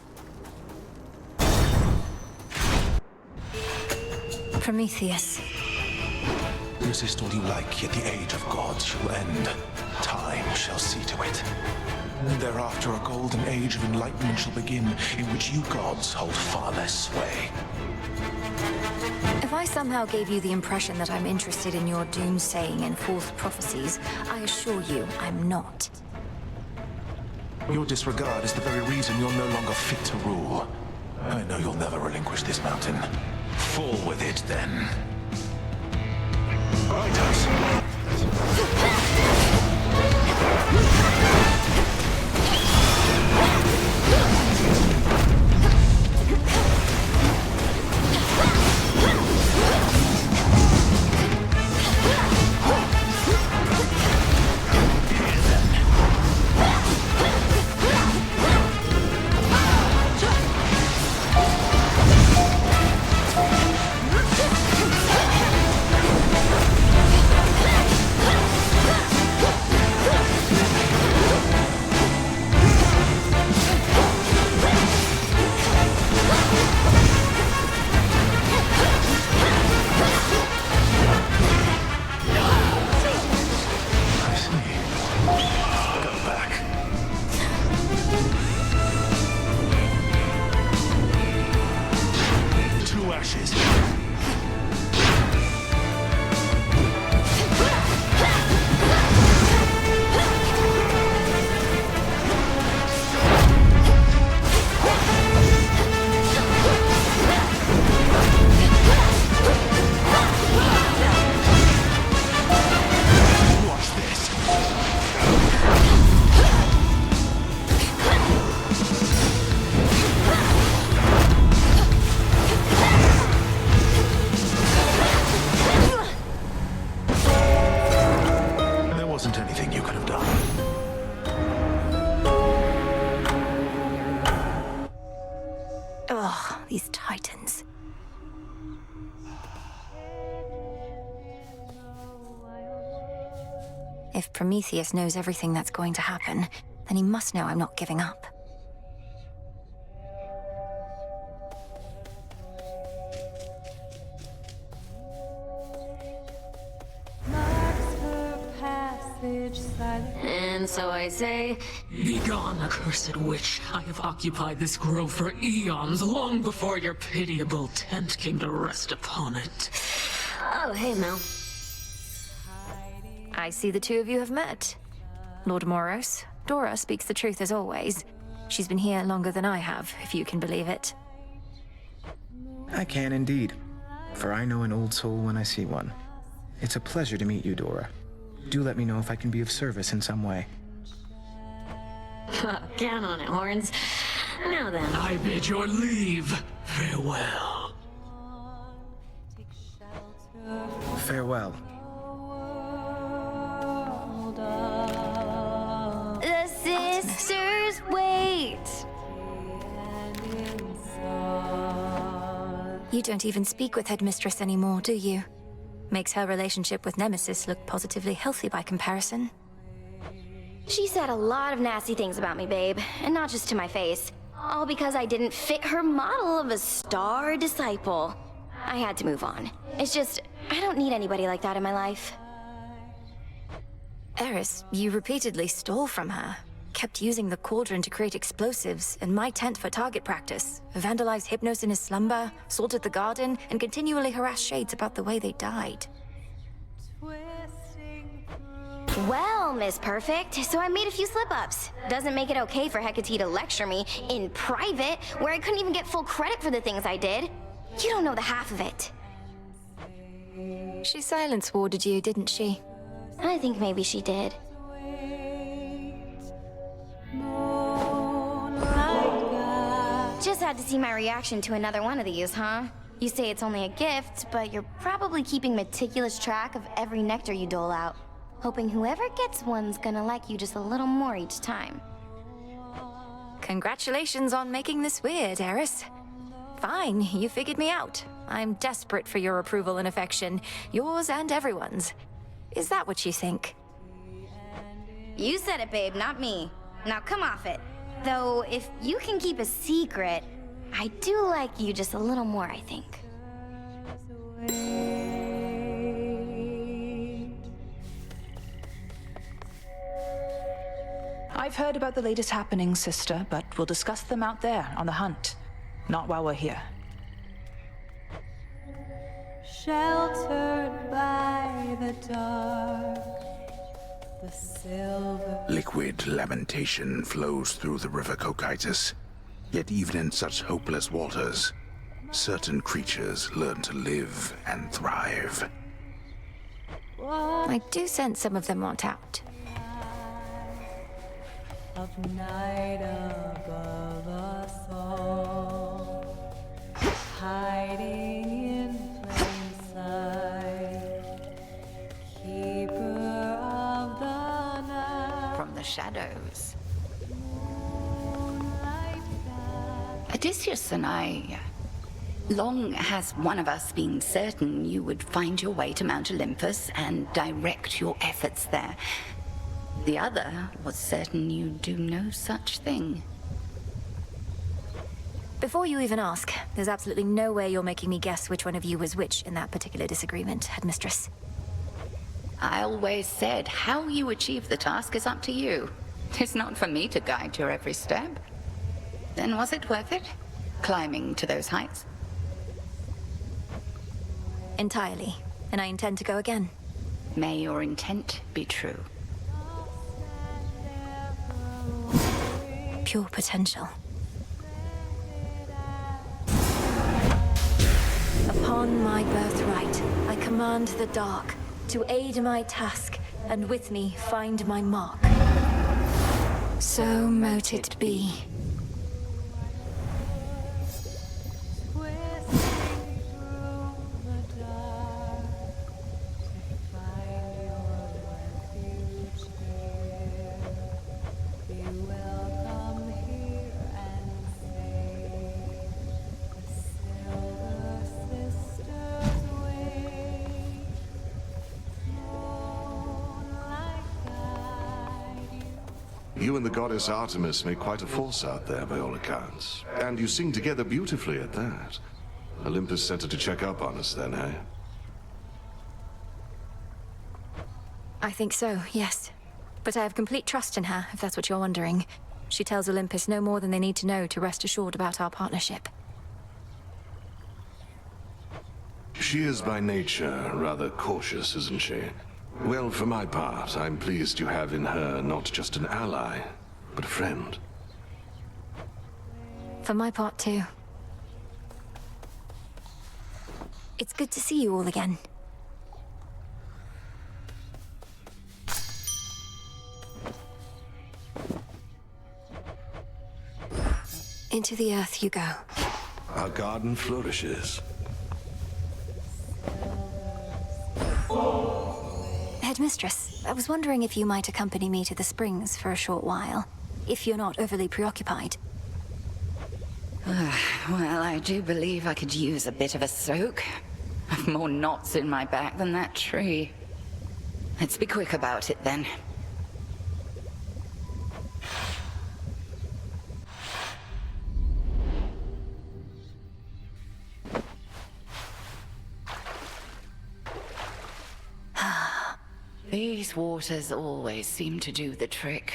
Prometheus. Resist all you like, yet the age of gods shall end. Time shall see to it. And thereafter a golden age of enlightenment shall begin, in which you gods hold far less sway. If I somehow gave you the impression that I'm interested in your doomsaying and false prophecies, I assure you I'm not. Your disregard is the very reason you're no longer fit to rule. I know you'll never relinquish this mountain. Fall with it, then. Right, These Titans. If Prometheus knows everything that's going to happen, then he must know I'm not giving up. And so I say... Begone, accursed witch. I have occupied this grove for eons, long before your pitiable tent came to rest upon it. Oh, hey, Mel. I see the two of you have met. Lord Moros, Dora speaks the truth as always. She's been here longer than I have, if you can believe it. I can indeed, for I know an old soul when I see one. It's a pleasure to meet you, Dora. Do let me know if I can be of service in some way. Count on it, Horns. Now then. I bid your leave. Farewell. Farewell. The sisters wait. You don't even speak with Headmistress anymore, do you? Makes her relationship with Nemesis look positively healthy by comparison. She said a lot of nasty things about me, babe, and not just to my face. All because I didn't fit her model of a star disciple. I had to move on. It's just, I don't need anybody like that in my life. Eris, you repeatedly stole from her. Kept using the cauldron to create explosives, and my tent for target practice. Vandalized Hypnos in his slumber, salted the garden, and continually harassed Shades about the way they died. Well, Miss Perfect, so I made a few slip-ups. Doesn't make it okay for Hecate to lecture me in private, where I couldn't even get full credit for the things I did. You don't know the half of it. She silence-warded you, didn't she? I think maybe she did. Just had to see my reaction to another one of these, huh? You say it's only a gift, but you're probably keeping meticulous track of every nectar you dole out. Hoping whoever gets one's gonna like you just a little more each time. Congratulations on making this weird, Eris. Fine, you figured me out. I'm desperate for your approval and affection, yours and everyone's. Is that what you think? You said it, babe, not me. Now come off it. Though, if you can keep a secret, I do like you just a little more, I think. I've heard about the latest happenings, sister, but we'll discuss them out there on the hunt. Not while we're here. sheltered by the dark, the silver. Liquid lamentation flows through the river Cocytus. Yet even in such hopeless waters, certain creatures learn to live and thrive. I do sense some of them want out. Of night above us all, hiding in plain sight, keeper of the night. From the shadows. Odysseus and I... Long has one of us been certain you would find your way to Mount Olympus and direct your efforts there. The other was certain you'd do no such thing. Before you even ask, there's absolutely no way you're making me guess which one of you was which in that particular disagreement, Headmistress. I always said how you achieve the task is up to you. It's not for me to guide your every step. Then was it worth it? Climbing to those heights? Entirely. And I intend to go again. May your intent be true. Pure potential. Upon my birthright, I command the dark to aid my task, and with me find my mark. So mote it be. You and the goddess Artemis make quite a force out there, by all accounts. And you sing together beautifully at that. Olympus sent her to check up on us then, eh? I think so, yes. But I have complete trust in her, if that's what you're wondering. She tells Olympus no more than they need to know to rest assured about our partnership. She is by nature rather cautious, isn't she? Well, for my part, I'm pleased you have in her not just an ally, but a friend. For my part, too. It's good to see you all again. Into the earth you go. Our garden flourishes. Headmistress, I was wondering if you might accompany me to the springs for a short while, if you're not overly preoccupied. Well, I do believe I could use a bit of a soak. I've more knots in my back than that tree. Let's be quick about it, then. These waters always seem to do the trick.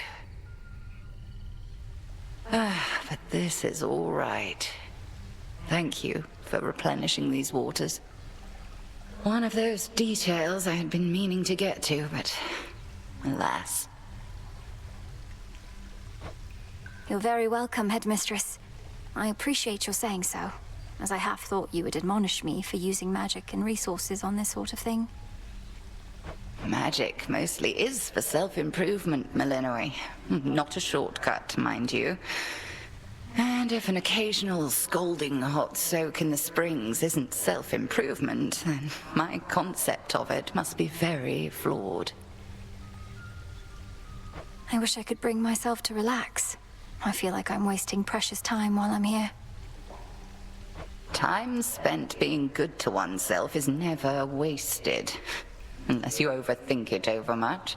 But this is all right. Thank you for replenishing these waters. One of those details I had been meaning to get to, but alas. You're very welcome, Headmistress. I appreciate your saying so, as I half thought you would admonish me for using magic and resources on this sort of thing. Magic mostly is for self-improvement, Malinois. Not a shortcut, mind you. And if an occasional scalding hot soak in the springs isn't self-improvement, then my concept of it must be very flawed. I wish I could bring myself to relax. I feel like I'm wasting precious time while I'm here. Time spent being good to oneself is never wasted. Unless you overthink it overmuch.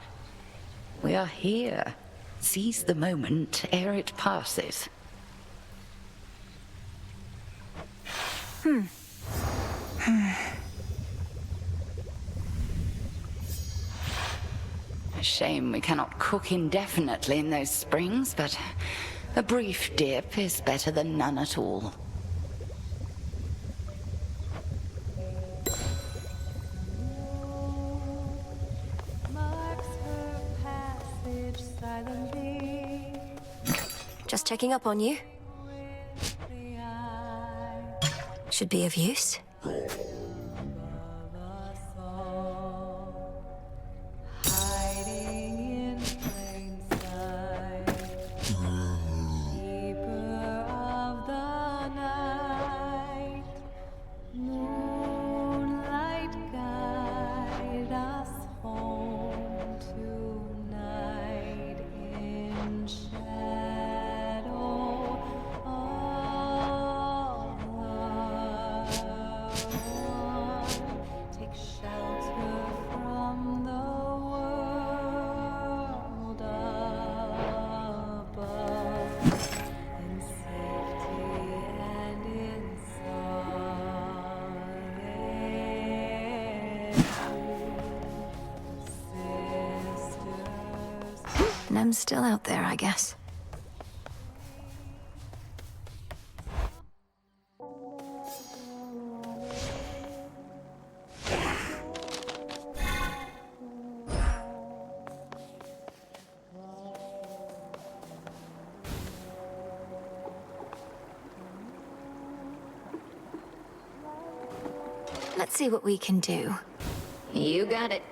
We are here. Seize the moment ere it passes. A shame we cannot cook indefinitely in those springs, but a brief dip is better than none at all. Just checking up on you. Should be of use. Nem's still out there, I guess. Let's see what we can do. You got it.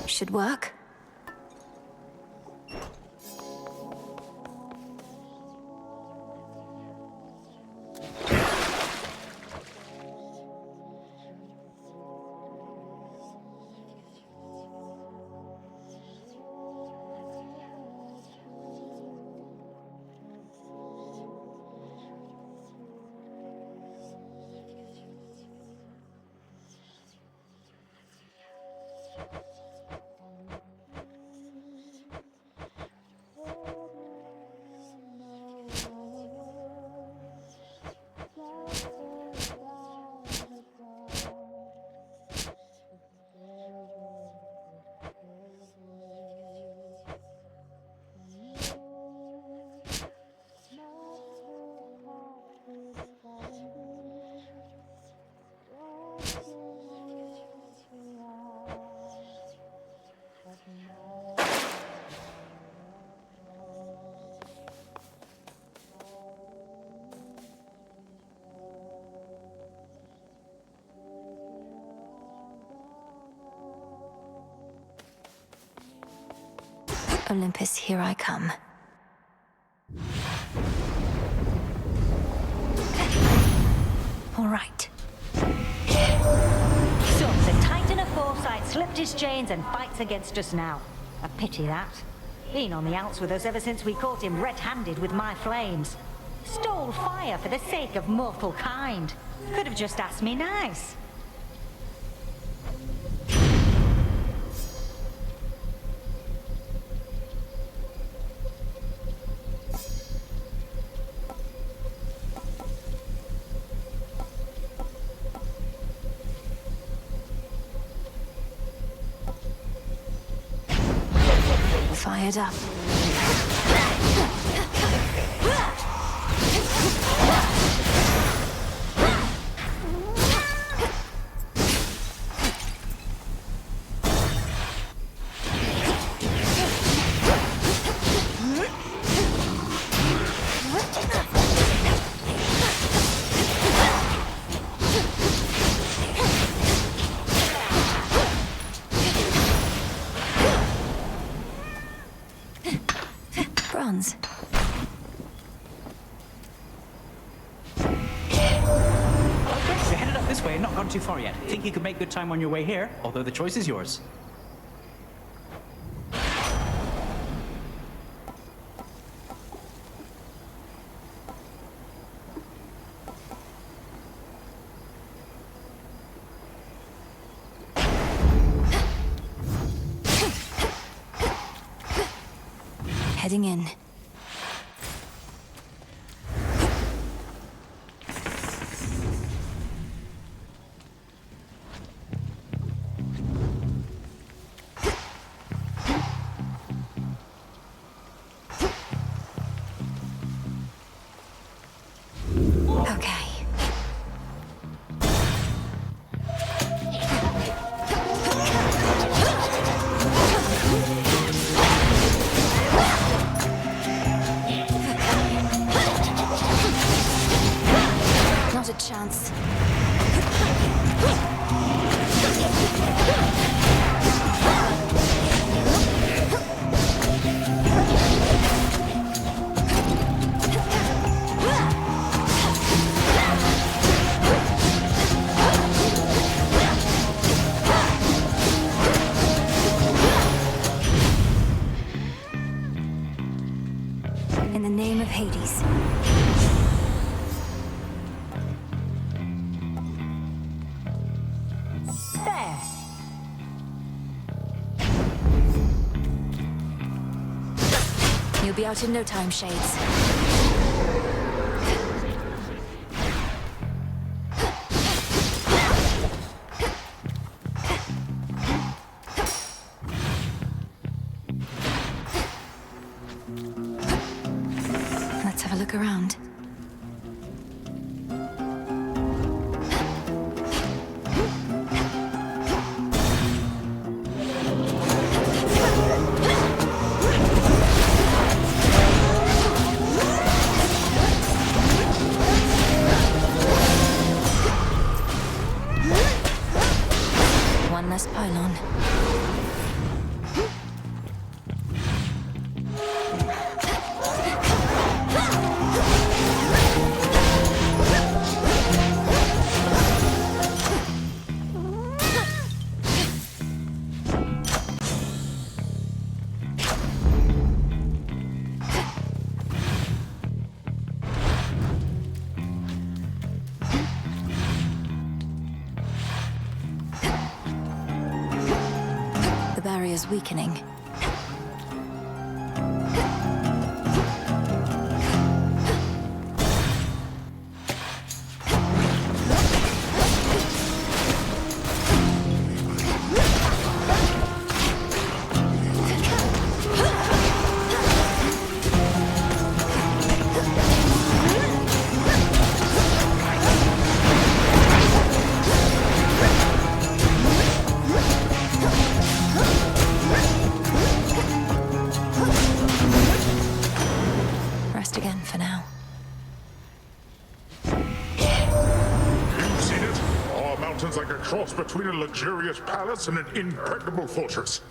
Should work. Olympus, here I come. All right. So, the Titan of Foresight slipped his chains and fights against us now. A pity that. Been on the outs with us ever since we caught him red-handed with my flames. Stole fire for the sake of mortal kind. Could have just asked me nice. Fired up. Bronze. You're headed up this way and not gone too far yet. Think you could make good time on your way here, although the choice is yours. heading in. In the name of Hades. There. You'll be out in no time, Shades. Let's have a look around. One less pylon. The barrier's weakening. Rest again for now. You've seen it? Our mountain's like a cross between a luxurious palace and an impregnable fortress.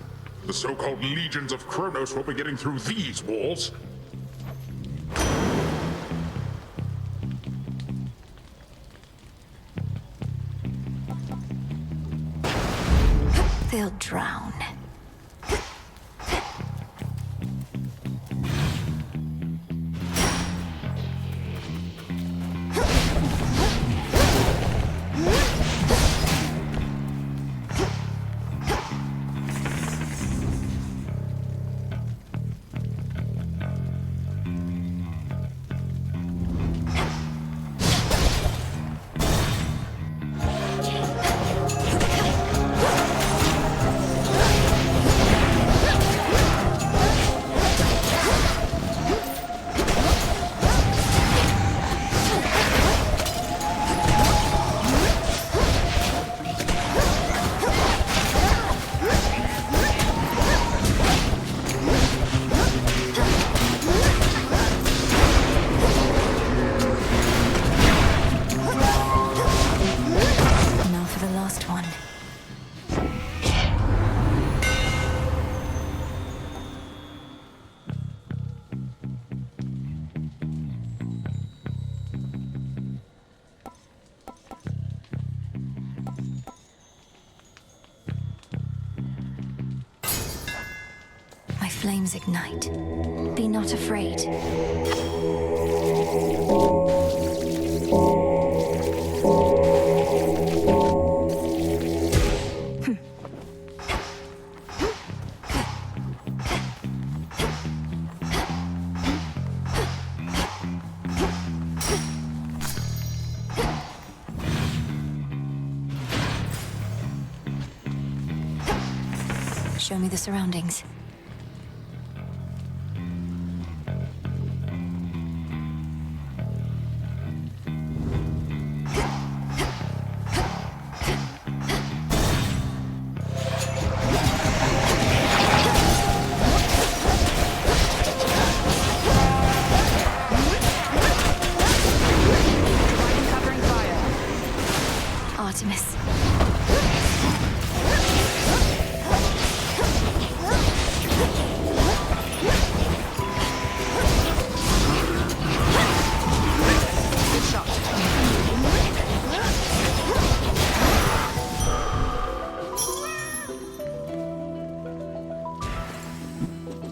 The so-called legions of Kronos will be getting through these walls. They'll drown. Now for the last one. My flames ignite. Be not afraid. show me the surroundings. Artemis. Good shot.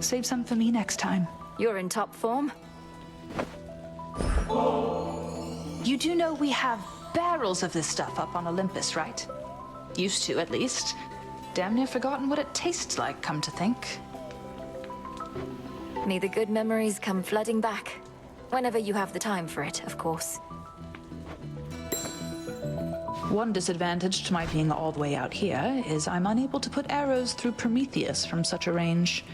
Save some for me next time. You're in top form. You do know we have barrels of this stuff up on Olympus, right? Used to, at least. Damn near forgotten what it tastes like, come to think. May the good memories come flooding back. Whenever you have the time for it, of course. One disadvantage to my being all the way out here is I'm unable to put arrows through Prometheus from such a range.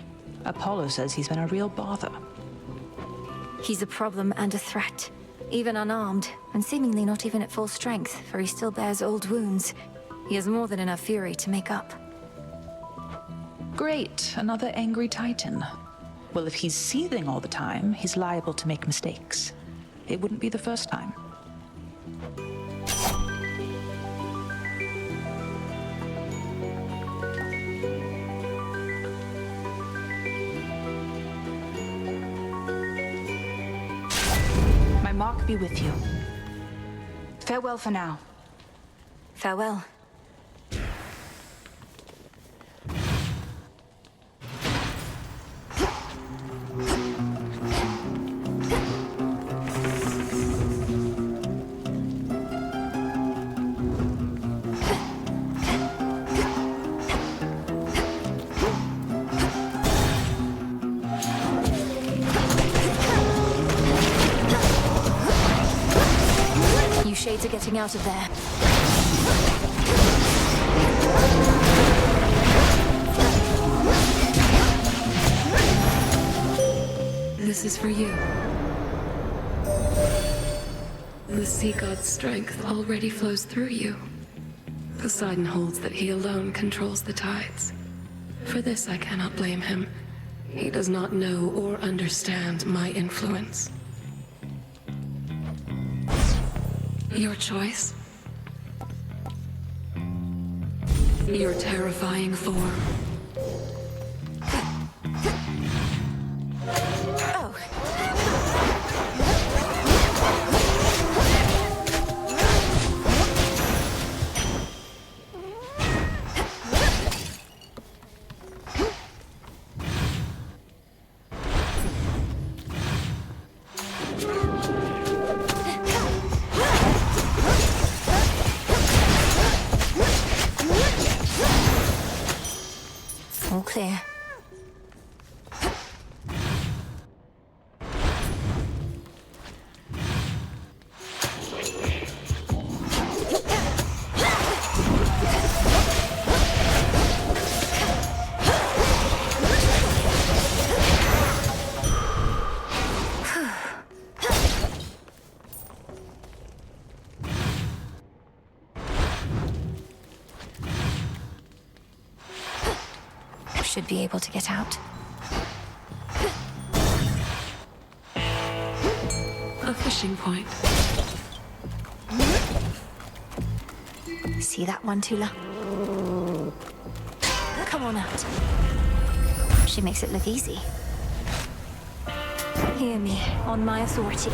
Apollo says he's been a real bother. He's a problem and a threat. Even unarmed, and seemingly not even at full strength, for he still bears old wounds. He has more than enough fury to make up. Great, another angry Titan. Well, if he's seething all the time, he's liable to make mistakes. It wouldn't be the first time. My mark be with you. Farewell for now. Farewell. You shades are getting out of there. This is for you. The sea god's strength already flows through you. Poseidon holds that he alone controls the tides. For this I cannot blame him. He does not know or understand my influence. Your choice. Your terrifying form. All clear. Should be able to get out. A fishing point. See that one, Tula? Come on out. She makes it look easy. Hear me, on my authority.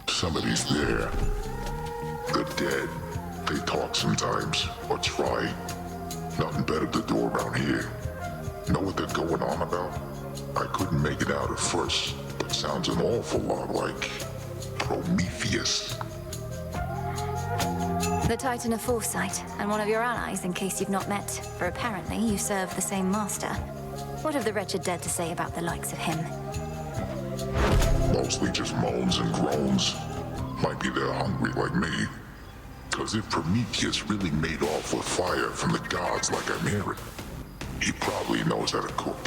Somebody's there. The dead. They talk sometimes, or try. Nothing better to do around here. Know what they're going on about? I couldn't make it out at first, but sounds an awful lot like Prometheus. The Titan of Foresight, and one of your allies in case you've not met, for apparently you serve the same master. What have the wretched dead to say about the likes of him? Mostly just moans and groans. Might be they're hungry like me. Cause if Prometheus really made off with fire from the gods like I'm hearing, he probably knows how to cook.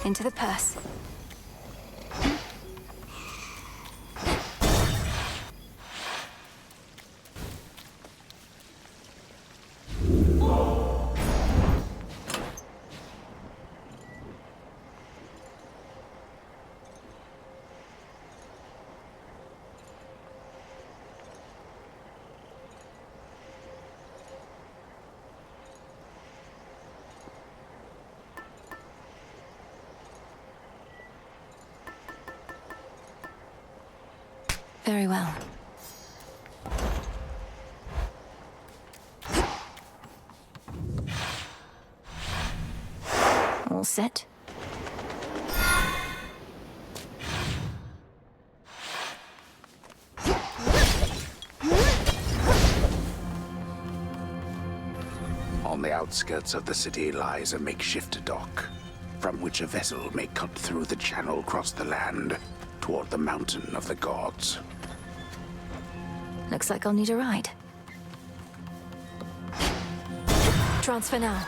Into the purse. Very well. All set? On the outskirts of the city lies a makeshift dock, from which a vessel may cut through the channel across the land toward the mountain of the gods. Looks like I'll need a ride. Transfer now.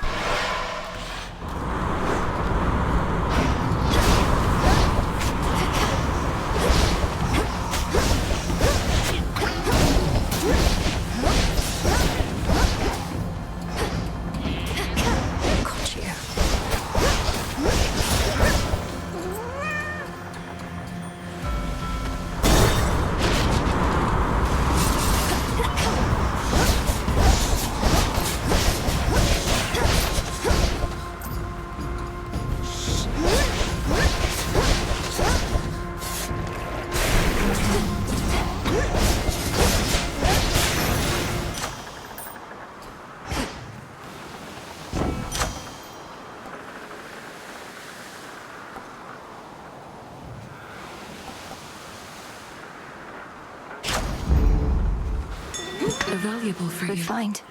Valuable for Good you. Find.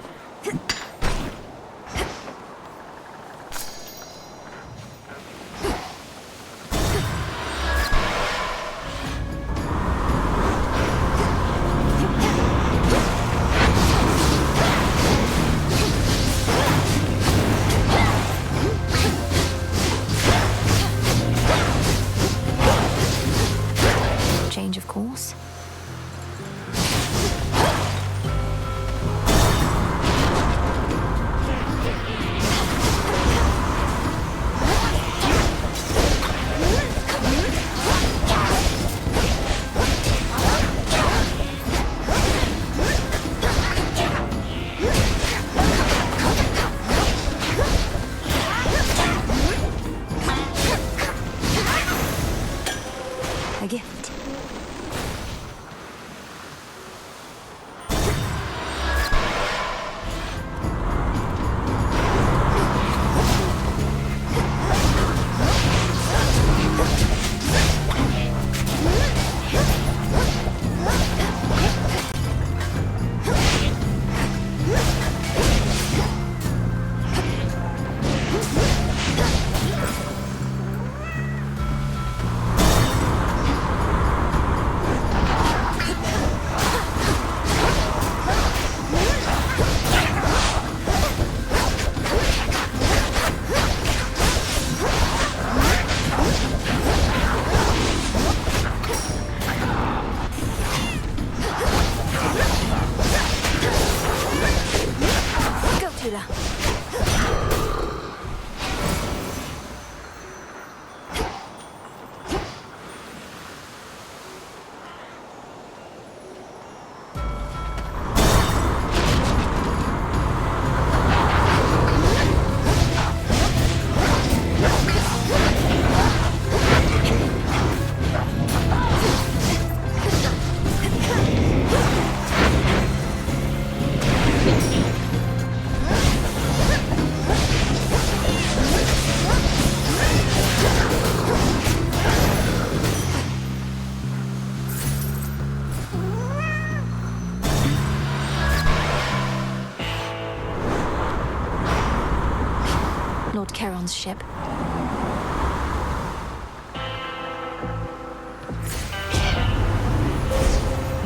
Eon's ship.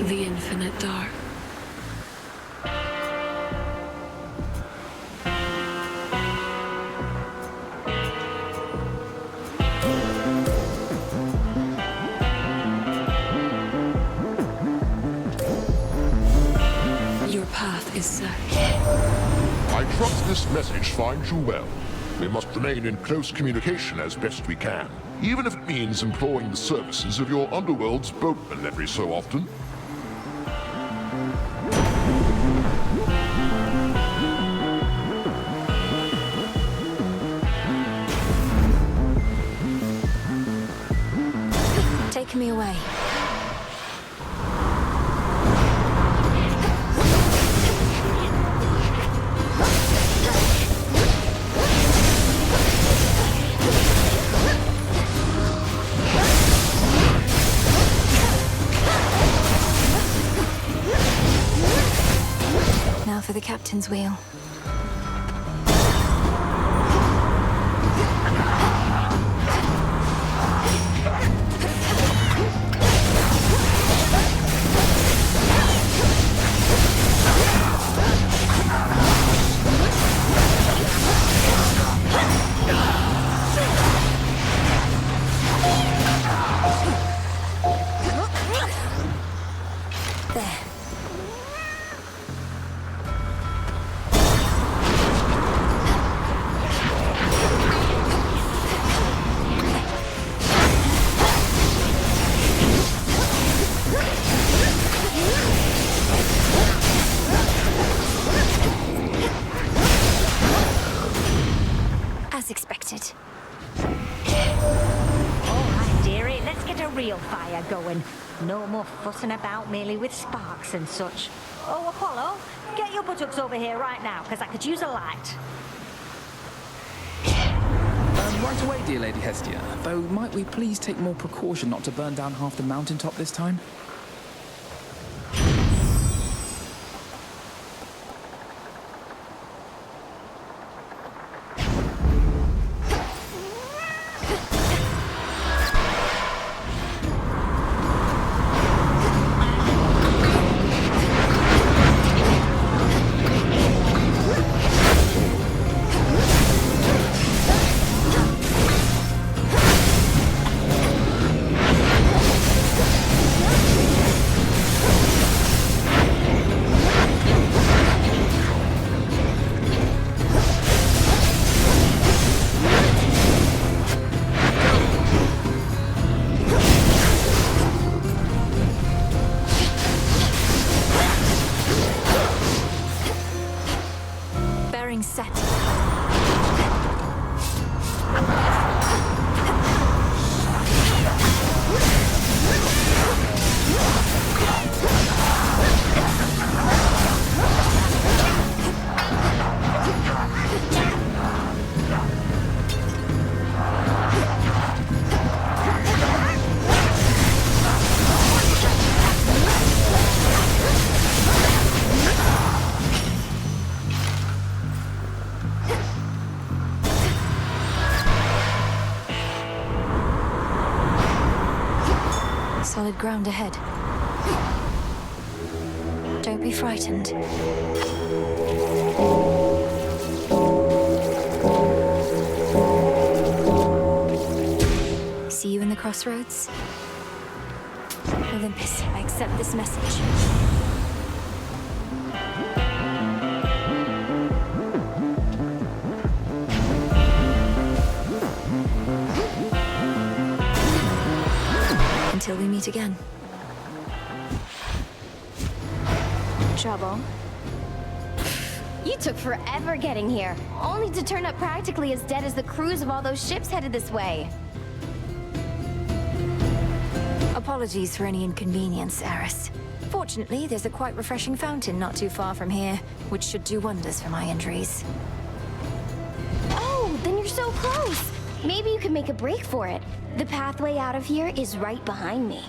The infinite dark. Your path is set. I trust this message finds you well. We must remain in close communication as best we can, even if it means employing the services of your underworld's boatmen every so often. Take me away. Now for the captain's wheel. As expected. Alright, dearie, let's get a real fire going. No more fussing about merely with sparks and such. Oh, Apollo, get your buttocks over here right now, because I could use a light. Right away, dear Lady Hestia. Though, might we please take more precaution not to burn down half the mountaintop this time? Bearing set. Solid ground ahead. Don't be frightened. See you in the crossroads? Olympus, I accept this message. Until we meet again. Trouble? You took forever getting here, only to turn up practically as dead as the crews of all those ships headed this way. Apologies for any inconvenience, Eris. Fortunately, there's a quite refreshing fountain not too far from here, which should do wonders for my injuries. Oh, then you're so close! Maybe you could make a break for it. The pathway out of here is right behind me. Ooh,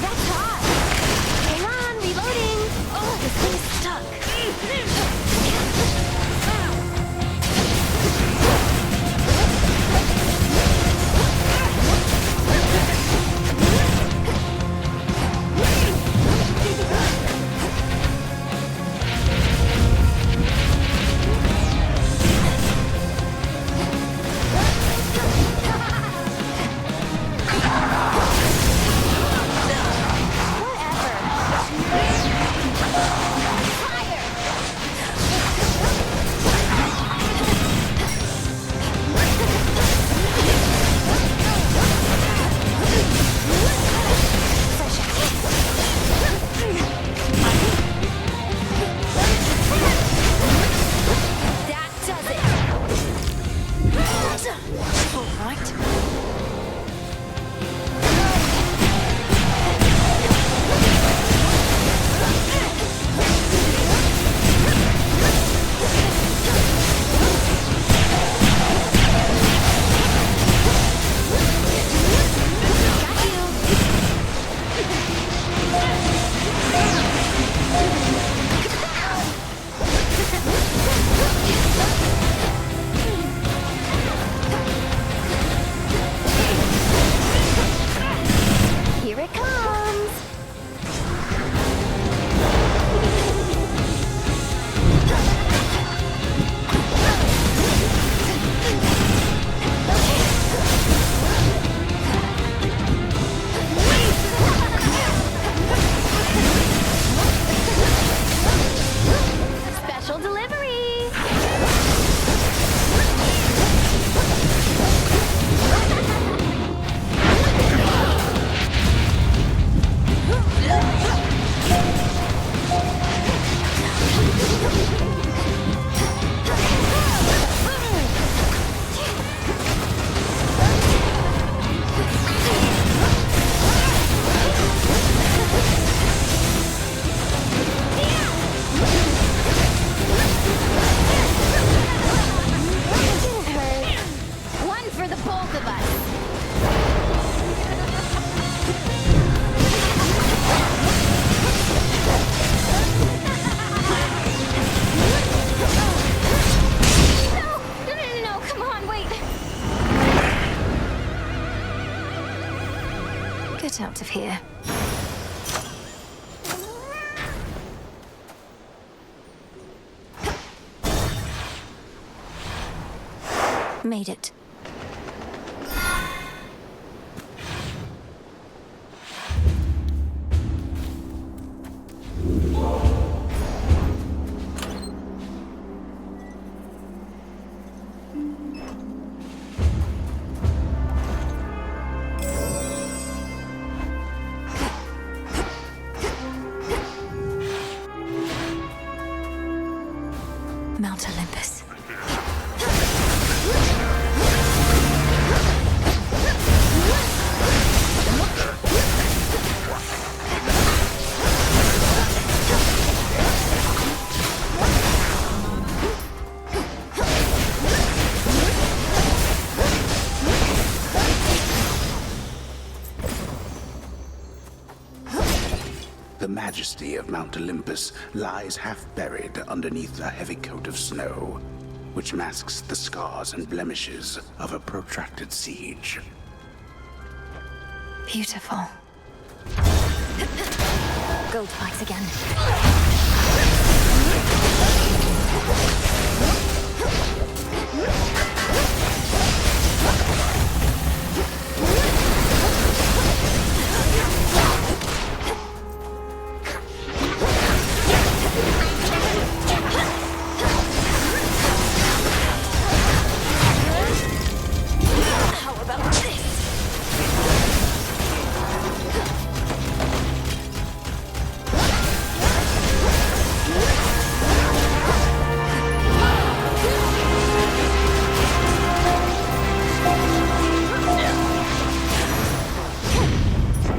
that's hot! Hang on, reloading! Oh, this thing's stuck. Get out of here. Made it. Mount Olympus. The majesty of Mount Olympus lies half buried underneath a heavy coat of snow, which masks the scars and blemishes of a protracted siege. Beautiful. Gold spikes again.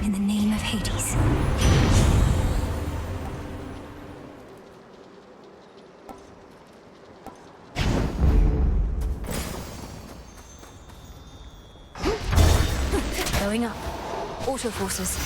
In the name of Hades. Going up. Auto forces.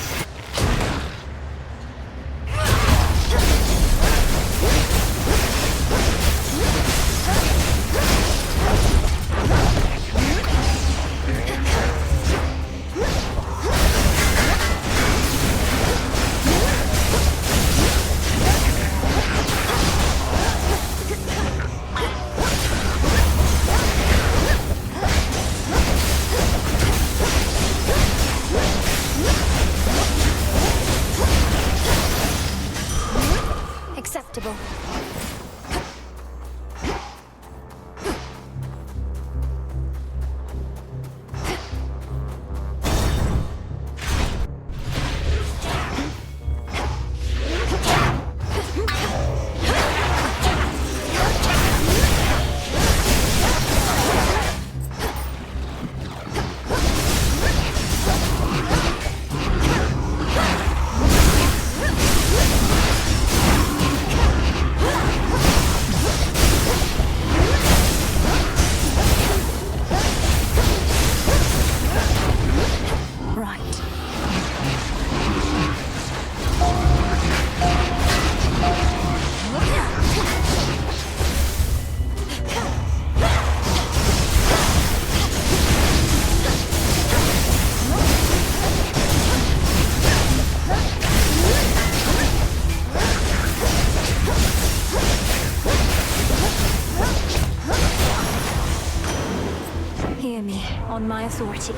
me on my authority.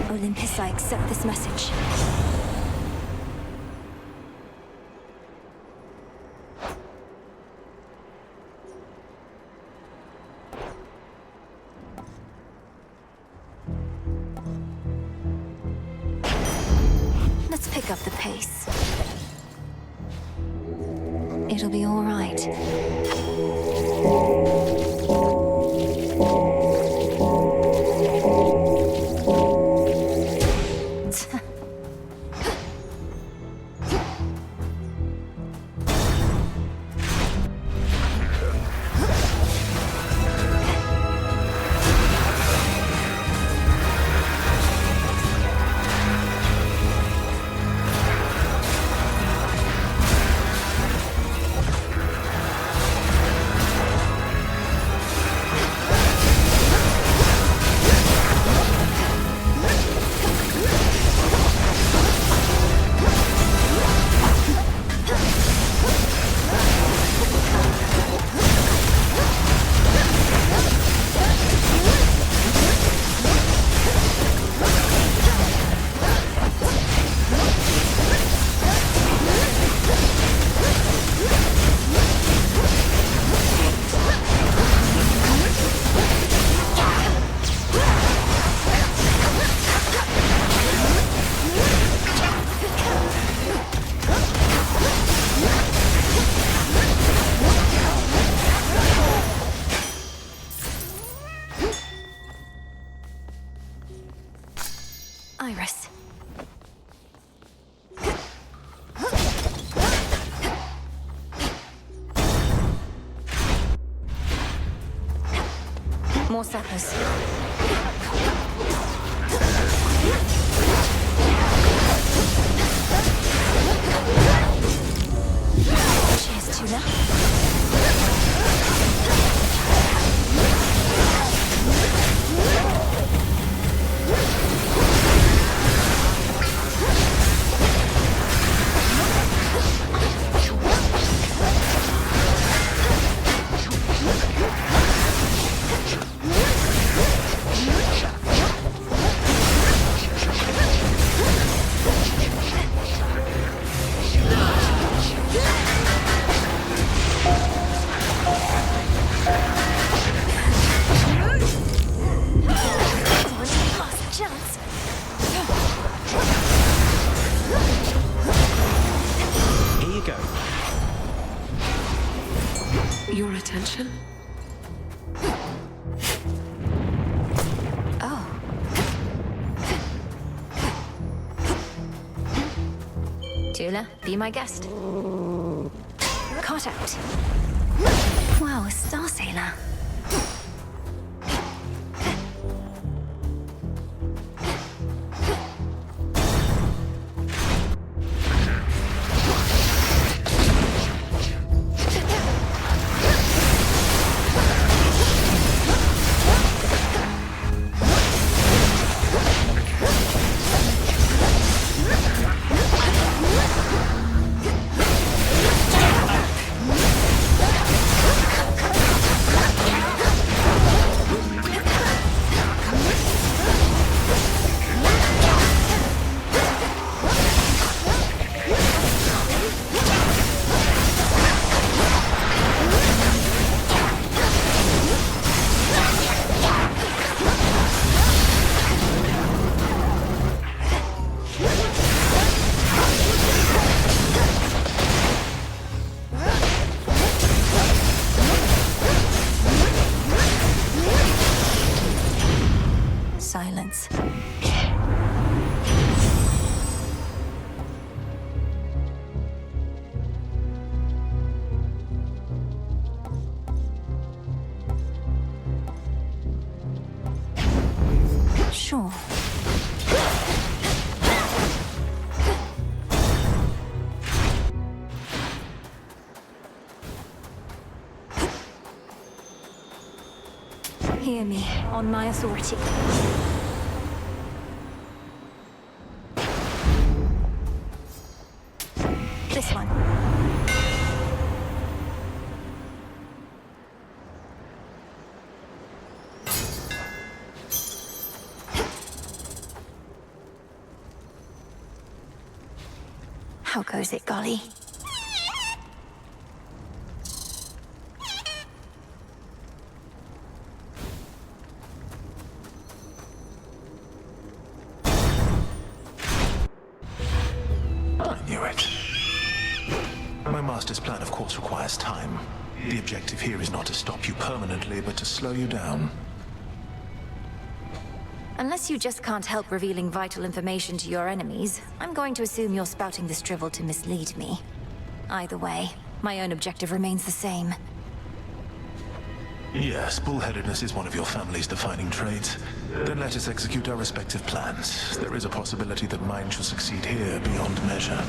Olympus, I accept this message. Let's pick up the pace. It'll be all right. Iris. More sappers. Cheers, Tula. Your attention? Oh. Tula, be my guest. Caught out. Wow, a star sailor. sure. Hear me, on my authority. This one. How goes it, Golly? I knew it. My master's plan, of course, requires time. The objective here is not to stop you permanently, but to slow you down. Unless you just can't help revealing vital information to your enemies, I'm going to assume you're spouting this drivel to mislead me. Either way, my own objective remains the same. Yes, bullheadedness is one of your family's defining traits. Then let us execute our respective plans. There is a possibility that mine shall succeed here beyond measure.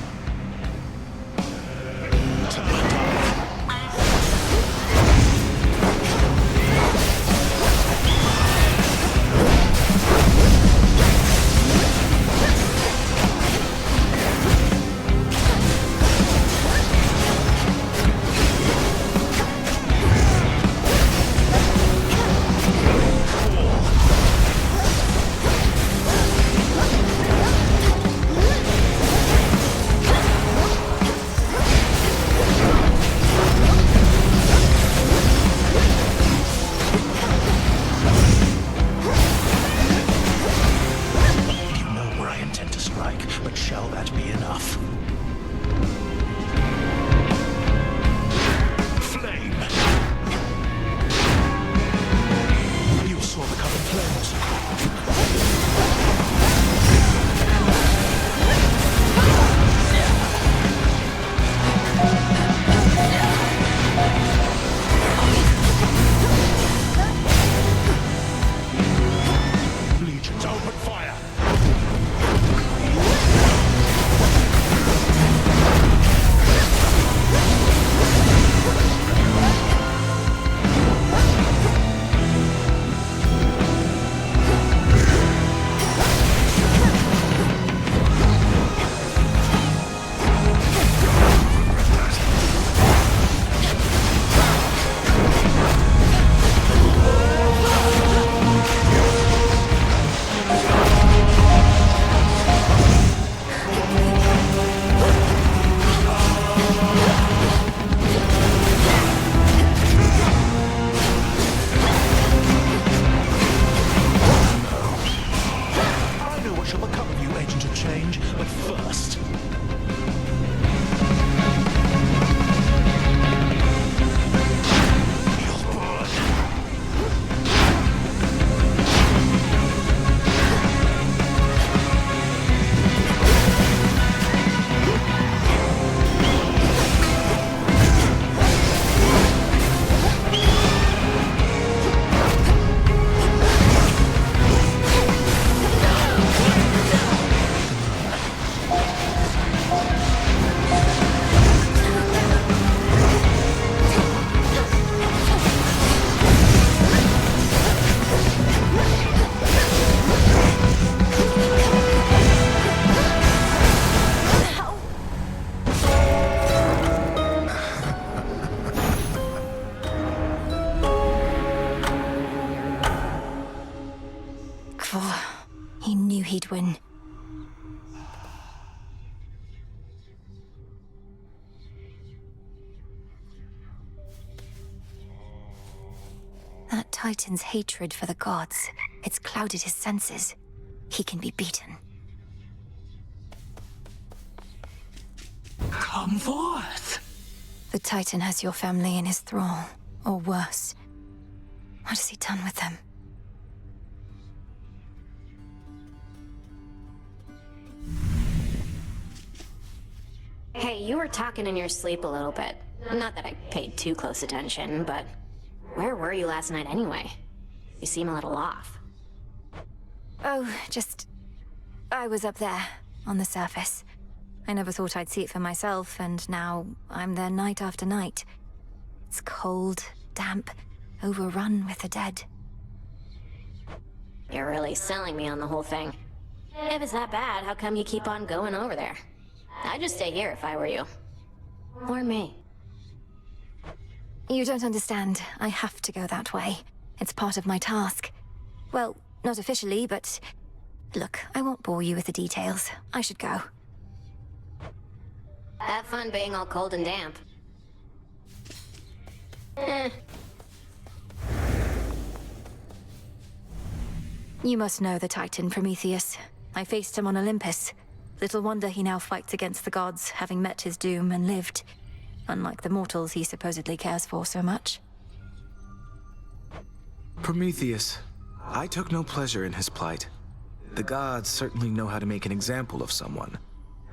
He knew he'd win. That Titan's hatred for the gods, it's clouded his senses. He can be beaten. Come forth. The Titan has your family in his thrall, or worse. What has he done with them? Hey, you were talking in your sleep a little bit. Not that I paid too close attention, but where were you last night anyway? You seem a little off. Oh, I was up there, on the surface. I never thought I'd see it for myself, and now I'm there night after night. It's cold, damp, overrun with the dead. You're really selling me on the whole thing. If it's that bad, how come you keep on going over there? I'd just stay here if I were you. Or me. You don't understand. I have to go that way. It's part of my task. Well, not officially, but... Look, I won't bore you with the details. I should go. Have fun being all cold and damp. You must know the Titan, Prometheus. I faced him on Olympus. Little wonder he now fights against the gods, having met his doom and lived. Unlike the mortals he supposedly cares for so much. Prometheus, I took no pleasure in his plight. The gods certainly know how to make an example of someone.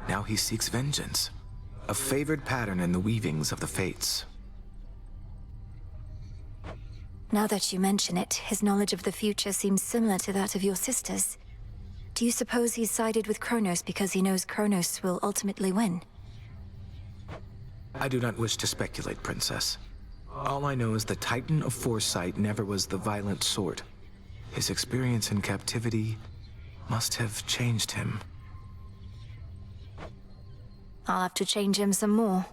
Now he seeks vengeance. A favored pattern in the weavings of the fates. Now that you mention it, his knowledge of the future seems similar to that of your sister's. Do you suppose he's sided with Kronos because he knows Kronos will ultimately win? I do not wish to speculate, Princess. All I know is the Titan of Foresight never was the violent sort. His experience in captivity must have changed him. I'll have to change him some more.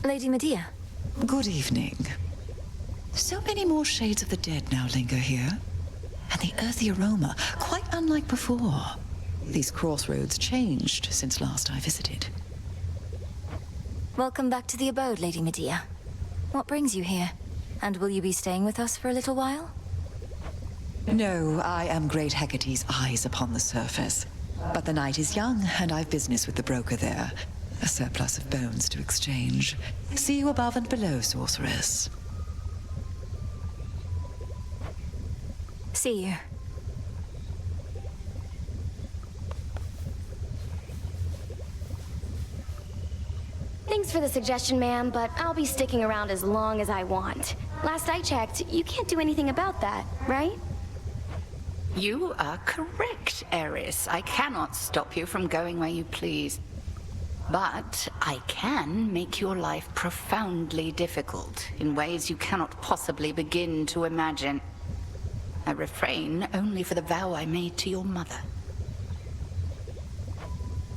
Lady Medea. Good evening. So many more shades of the dead now linger here. And the earthy aroma, quite unlike before. These crossroads changed since last I visited. Welcome back to the abode, Lady Medea. What brings you here? And will you be staying with us for a little while? No, I am Great Hecate's eyes upon the surface. But the night is young, and I've business with the broker there. A surplus of bones to exchange. See you above and below, sorceress. See you. Thanks for the suggestion, ma'am, but I'll be sticking around as long as I want. Last I checked, you can't do anything about that, right? You are correct, Eris. I cannot stop you from going where you please. But I can make your life profoundly difficult in ways you cannot possibly begin to imagine. I refrain only for the vow I made to your mother.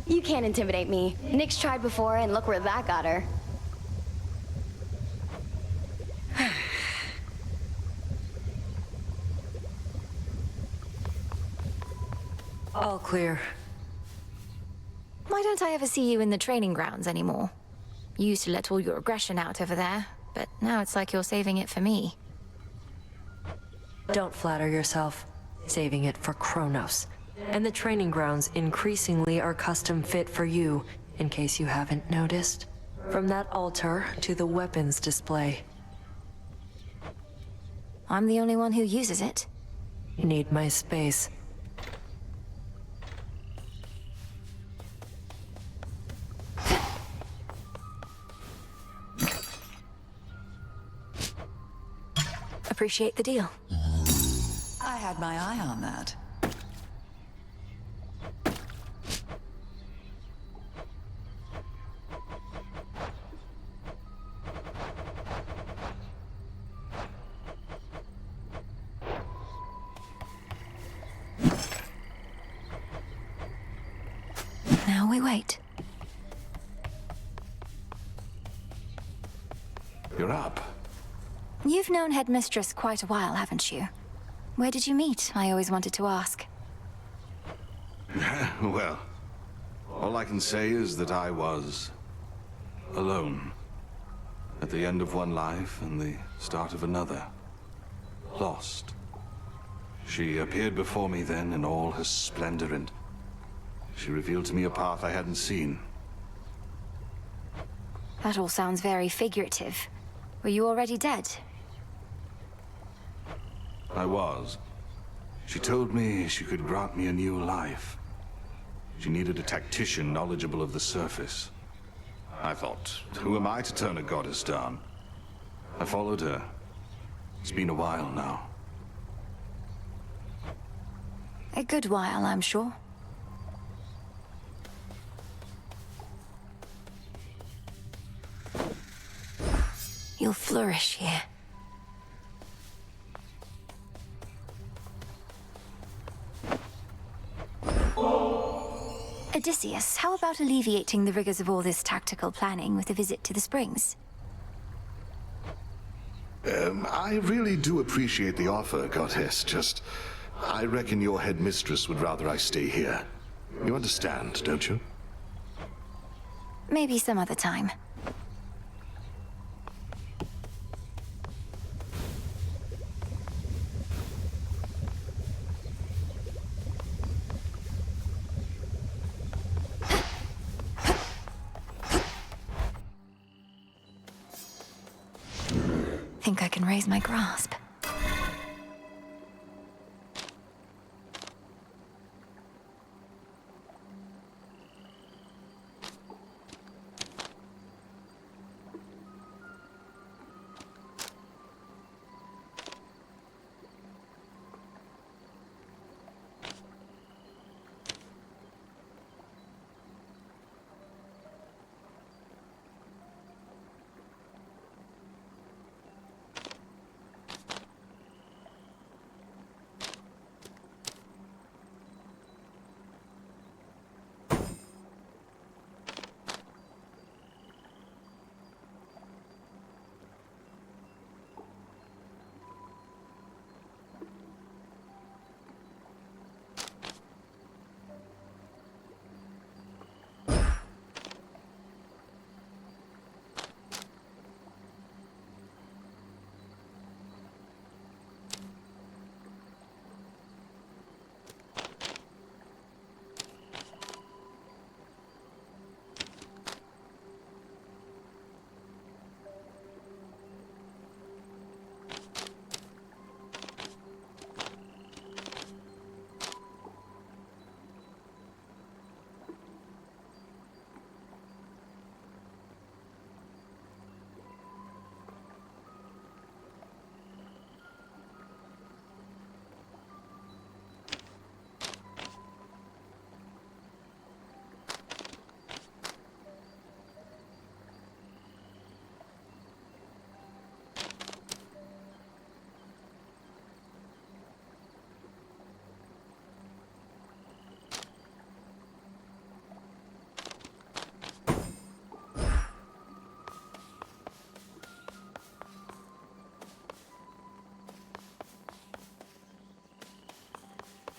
You can't intimidate me. Nyx tried before, and look where that got her. All clear. Why don't I ever see you in the training grounds anymore? You used to let all your aggression out over there, but now it's like you're saving it for me. Don't flatter yourself. Saving it for Kronos. And the training grounds increasingly are custom fit for you, in case you haven't noticed. From that altar to the weapons display. I'm the only one who uses it. Need my space. Appreciate the deal. I had my eye on that. Now we wait. You're up. You've known Headmistress quite a while, haven't you? Where did you meet? I always wanted to ask. Well, all I can say is that I was alone. At the end of one life and the start of another. Lost. She appeared before me then in all her splendor, and she revealed to me a path I hadn't seen. That all sounds very figurative. Were you already dead? I was. She told me she could grant me a new life. She needed a tactician knowledgeable of the surface. I thought, who am I to turn a goddess down? I followed her. It's been a while now. A good while, I'm sure. You'll flourish here. Odysseus, how about alleviating the rigors of all this tactical planning with a visit to the springs? I really do appreciate the offer, Goddess. Just, I reckon your headmistress would rather I stay here. You understand, don't you? Maybe some other time. Think I can raise my grasp.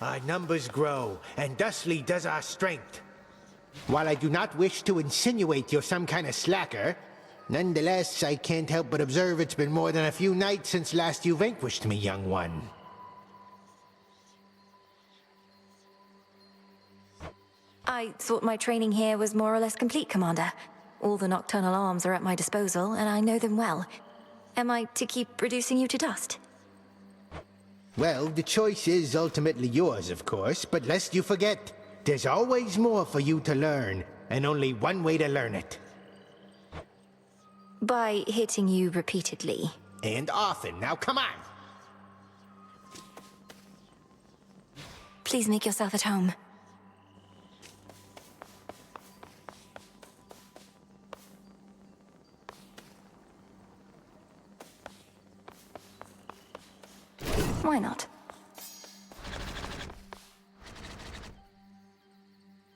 Our numbers grow, and thusly does our strength. While I do not wish to insinuate you're some kind of slacker, nonetheless, I can't help but observe it's been more than a few nights since last you vanquished me, young one. I thought my training here was more or less complete, Commander. All the nocturnal arms are at my disposal, and I know them well. Am I to keep reducing you to dust? Well, the choice is ultimately yours, of course, but lest you forget, there's always more for you to learn, and only one way to learn it. By hitting you repeatedly. And often. Now, come on! Please make yourself at home. Why not?